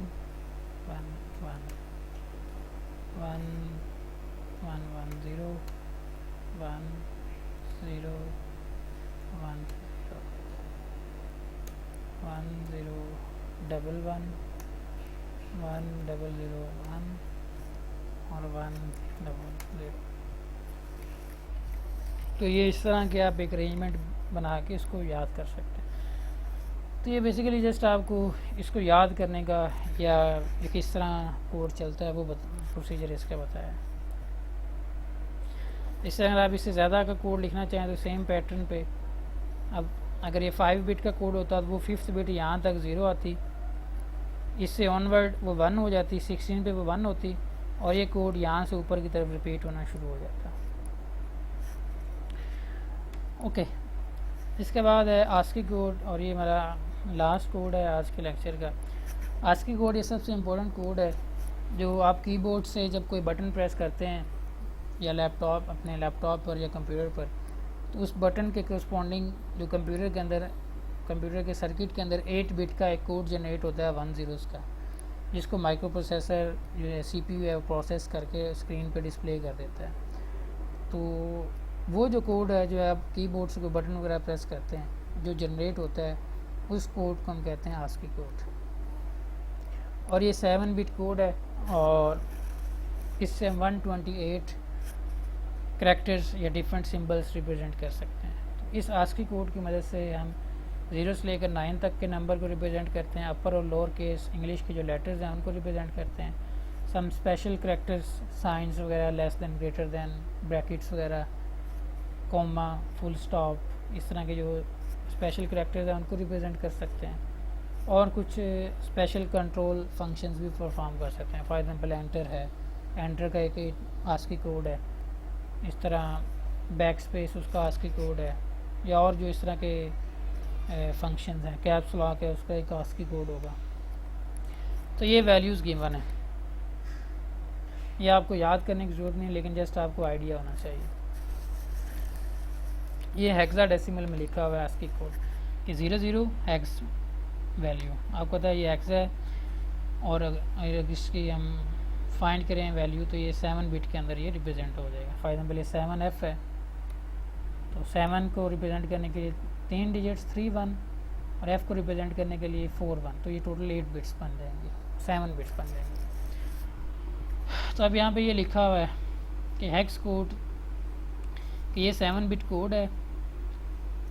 1 1 1 1 1 0 1 0 1 0 1 0 1 1 1 0 0 1 और 1 0 0। तो ये इस तरह के आप एक अरेंजमेंट बना के इसको याद कर सकते हैं। तो ये बेसिकली जस्ट आपको इसको याद करने का या ये किस तरह कोड चलता है वो प्रोसीजर इसका बताया। इस तरह अगर आप इससे ज़्यादा का कोड लिखना चाहें तो सेम पैटर्न पे, अब अगर ये 5 बिट का कोड होता तो वो 5th बिट यहाँ तक 0 आती, इससे ऑनवर्ड वो 1 हो जाती, 16 पे वो 1 होती और ये कोड यहाँ से ऊपर की तरफ रिपीट होना शुरू हो जाता। ओके, इसके बाद है आस्की कोड और ये मेरा लास्ट कोड है आज के लेक्चर का। आस्की कोड ये सबसे इम्पोर्टेंट कोड है जो आप कीबोर्ड से जब कोई बटन प्रेस करते हैं या लैपटॉप अपने लैपटॉप पर या कंप्यूटर पर, तो उस बटन के करस्पॉन्डिंग जो कंप्यूटर के अंदर कंप्यूटर के सर्किट के अंदर 8 बिट का एक कोड जनरेट होता है 1 0 का, जिसको माइक्रो प्रोसेसर जो है CPU है वो प्रोसेस करके स्क्रीन पे डिस्प्ले कर देता है। तो वो जो कोड है जो आप कीबोर्ड से कोई बटन वगैरह प्रेस करते हैं जो जनरेट होता है उस कोड को हम कहते हैं आस्की कोड। और ये 7 बिट कोड है और इससे हम 128 करैक्टर्स या डिफरेंट सिंबल्स रिप्रेजेंट कर सकते हैं। तो इस आस्की कोड की मदद से हम 0 से लेकर 9 तक के नंबर को रिप्रेजेंट करते हैं, अपर और लोअर केस इंग्लिश के जो लेटर्स हैं उनको रिप्रेजेंट करते हैं, सम स्पेशल करैक्टर्स साइंस वगैरह, less than, greater than, brackets वगैरह, कॉमा, फुल स्टॉप, इस तरह के जो स्पेशल करैक्टर्स हैं उनको रिप्रेजेंट कर सकते हैं और कुछ स्पेशल कंट्रोल फंक्शंस भी परफॉर्म कर सकते हैं। फॉर एग्जांपल एंटर है, एंटर का एक आस्की कोड है, इस तरह बैक स्पेस उसका आस्की कोड है, या और जो इस तरह के फंक्शंस हैं, कैप्स लॉक है उसका एक आस्की कोड होगा। तो ये वैल्यूज़ गिवन है, ये आपको याद करने की ज़रूरत नहीं, लेकिन जस्ट आपको आइडिया होना चाहिए। ये हेक्साडेसिमल में लिखा हुआ है आस्की कोड कि 00 हेक्स वैल्यू, आपको पता है ये हेक्स है और अगर इसकी हम फाइंड करें वैल्यू तो ये 7 बिट के अंदर ये रिप्रेजेंट हो जाएगा। फॉर एग्जांपल ये 7F है तो 7 को रिप्रेजेंट करने के लिए 3 डिजिट्स 3 1 और F को रिप्रेजेंट करने के लिए 4 1, तो ये टोटल 8 बिट्स बन जाएंगे, 7 बिट्स बन जाएंगे। तो अब यहाँ पे ये लिखा हुआ है कि हेक्स कोड कि ये 7 बिट कोड है,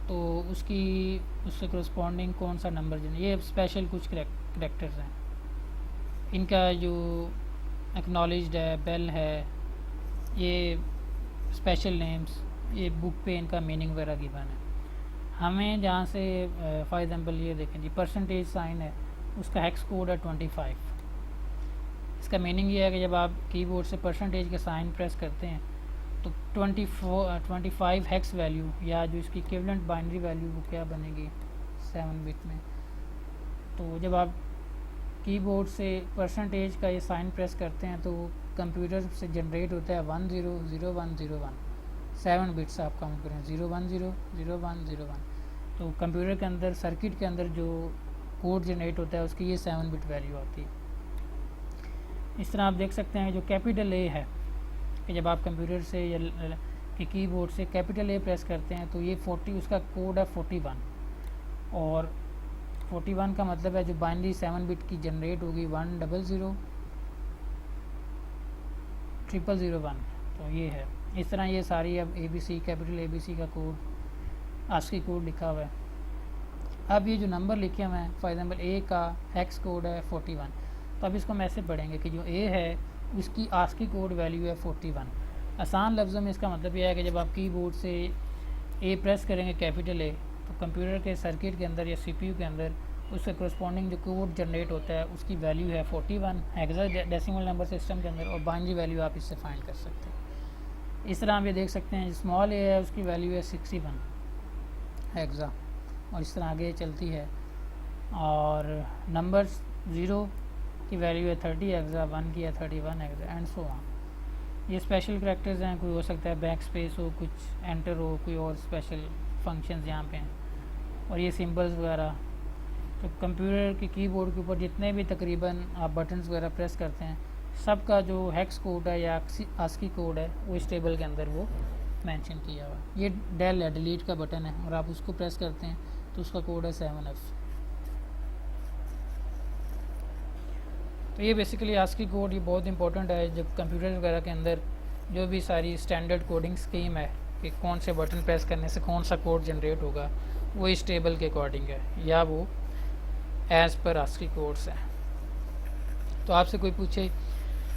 तो उससे करस्पॉन्डिंग कौन सा नंबर ये स्पेशल कुछ करैक्टर्स हैं, इनका जो एक्नॉलेज्ड है, बेल है, ये स्पेशल नेम्स, ये बुक पे इनका मीनिंग वगैरह गिवन है। हमें जहाँ से फॉर एग्जांपल ये देखें जी, परसेंटेज साइन है, उसका हेक्स कोड है 25। इसका मीनिंग ये है कि जब आप कीबोर्ड से परसेंटेज के साइन प्रेस करते हैं तो 25 हेक्स वैल्यू या जो इसकी इक्विवेलेंट बाइनरी वैल्यू वो क्या बनेगी 7 बिट में। तो जब आप कीबोर्ड से परसेंटेज का ये साइन प्रेस करते हैं तो कंप्यूटर से जनरेट होता है 100101, 7 बिट्स आप काउंट करें 0100101। तो कंप्यूटर के अंदर सर्किट के अंदर जो कोड जनरेट होता है उसकी ये 7 बिट वैल्यू आती है। इस तरह आप देख सकते हैं जो कैपिटल ए है कि जब आप कंप्यूटर से या कीबोर्ड से कैपिटल ए प्रेस करते हैं तो ये 40 उसका कोड है 41, और 41 का मतलब है जो बाइनरी 7 बिट की जनरेट होगी 10000001, तो ये है। इस तरह ये सारी अब ABC कैपिटल ABC का कोड ASCII कोड लिखा हुआ है। अब ये जो नंबर लिखे हुए हैं फॉर एग्जांपल ए का हेक्स कोड है 41, तो अब इसको हम ऐसे पढ़ेंगे कि जो ए है उसकी ASCII कोड वैल्यू है 41। आसान लफ्ज़ों में इसका मतलब यह है कि जब आप कीबोर्ड से ए प्रेस करेंगे कैपिटल ए तो कंप्यूटर के सर्किट के अंदर या CPU के अंदर उससे करस्पॉन्डिंग जो कोड जनरेट होता है उसकी वैल्यू है 41 हेक्साडेसिमल नंबर सिस्टम के अंदर, और बाइनरी वैल्यू आप इससे फाइंड कर सकते हैं। इस तरह हम ये देख सकते हैं स्मॉल ए है उसकी वैल्यू है 61 हेक्सा, और इस तरह आगे चलती है। और नंबर्स 0 की वैल्यू है 30 हेक्सा, 1 की है 31 हेक्सा एंड सो ऑन। ये स्पेशल करैक्टर्स हैं, कोई हो सकता है बैक स्पेस हो, कुछ एंटर हो, कोई और स्पेशल फंक्शंस यहाँ पे हैं, और ये सिंबल्स वगैरह। तो कंप्यूटर के कीबोर्ड के ऊपर जितने भी तकरीबन आप बटन्स वगैरह प्रेस करते हैं सबका जो हेक्स कोड है या ASCII कोड है वो इस टेबल के अंदर वो मेंशन किया हुआ है। ये डेल है, डिलीट का बटन है, और आप उसको प्रेस करते हैं तो उसका कोड है 7F। तो ये बेसिकली ASCII कोड ये बहुत इंपॉर्टेंट है जब कंप्यूटर वगैरह के अंदर जो भी सारी स्टैंडर्ड कोडिंग स्कीम है कि कौन से बटन प्रेस करने से कौन सा कोड जनरेट होगा वो इस टेबल के अकॉर्डिंग है या वो एज़ पर ASCII कोड्स है। तो आपसे कोई पूछे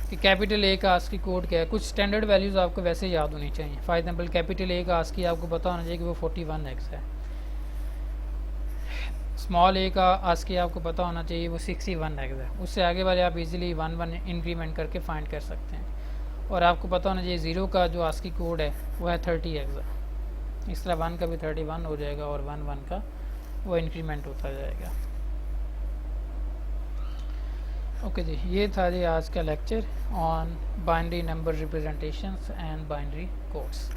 कि कैपिटल ए का ASCII कोड क्या है, कुछ स्टैंडर्ड वैल्यूज़ आपको वैसे याद होनी चाहिए। फॉर एग्जांपल कैपिटल ए का ASCII आपको पता होना चाहिए कि वो 41 हेक्स है। स्मॉल ए का ASCII आपको पता होना चाहिए वो 61 हेक्स है। उससे आगे वाले आप इजीली 1 इंक्रीमेंट करके फाइंड कर सकते हैं। और आपको पता होना चाहिए 0 का जो ASCII कोड है वो है 30 हेक्स। इस तरह 1 का भी 31 हो जाएगा और 1 का वो इंक्रीमेंट होता जाएगा। ओके जी, ये था जी आज का lecture on binary number representations and binary codes.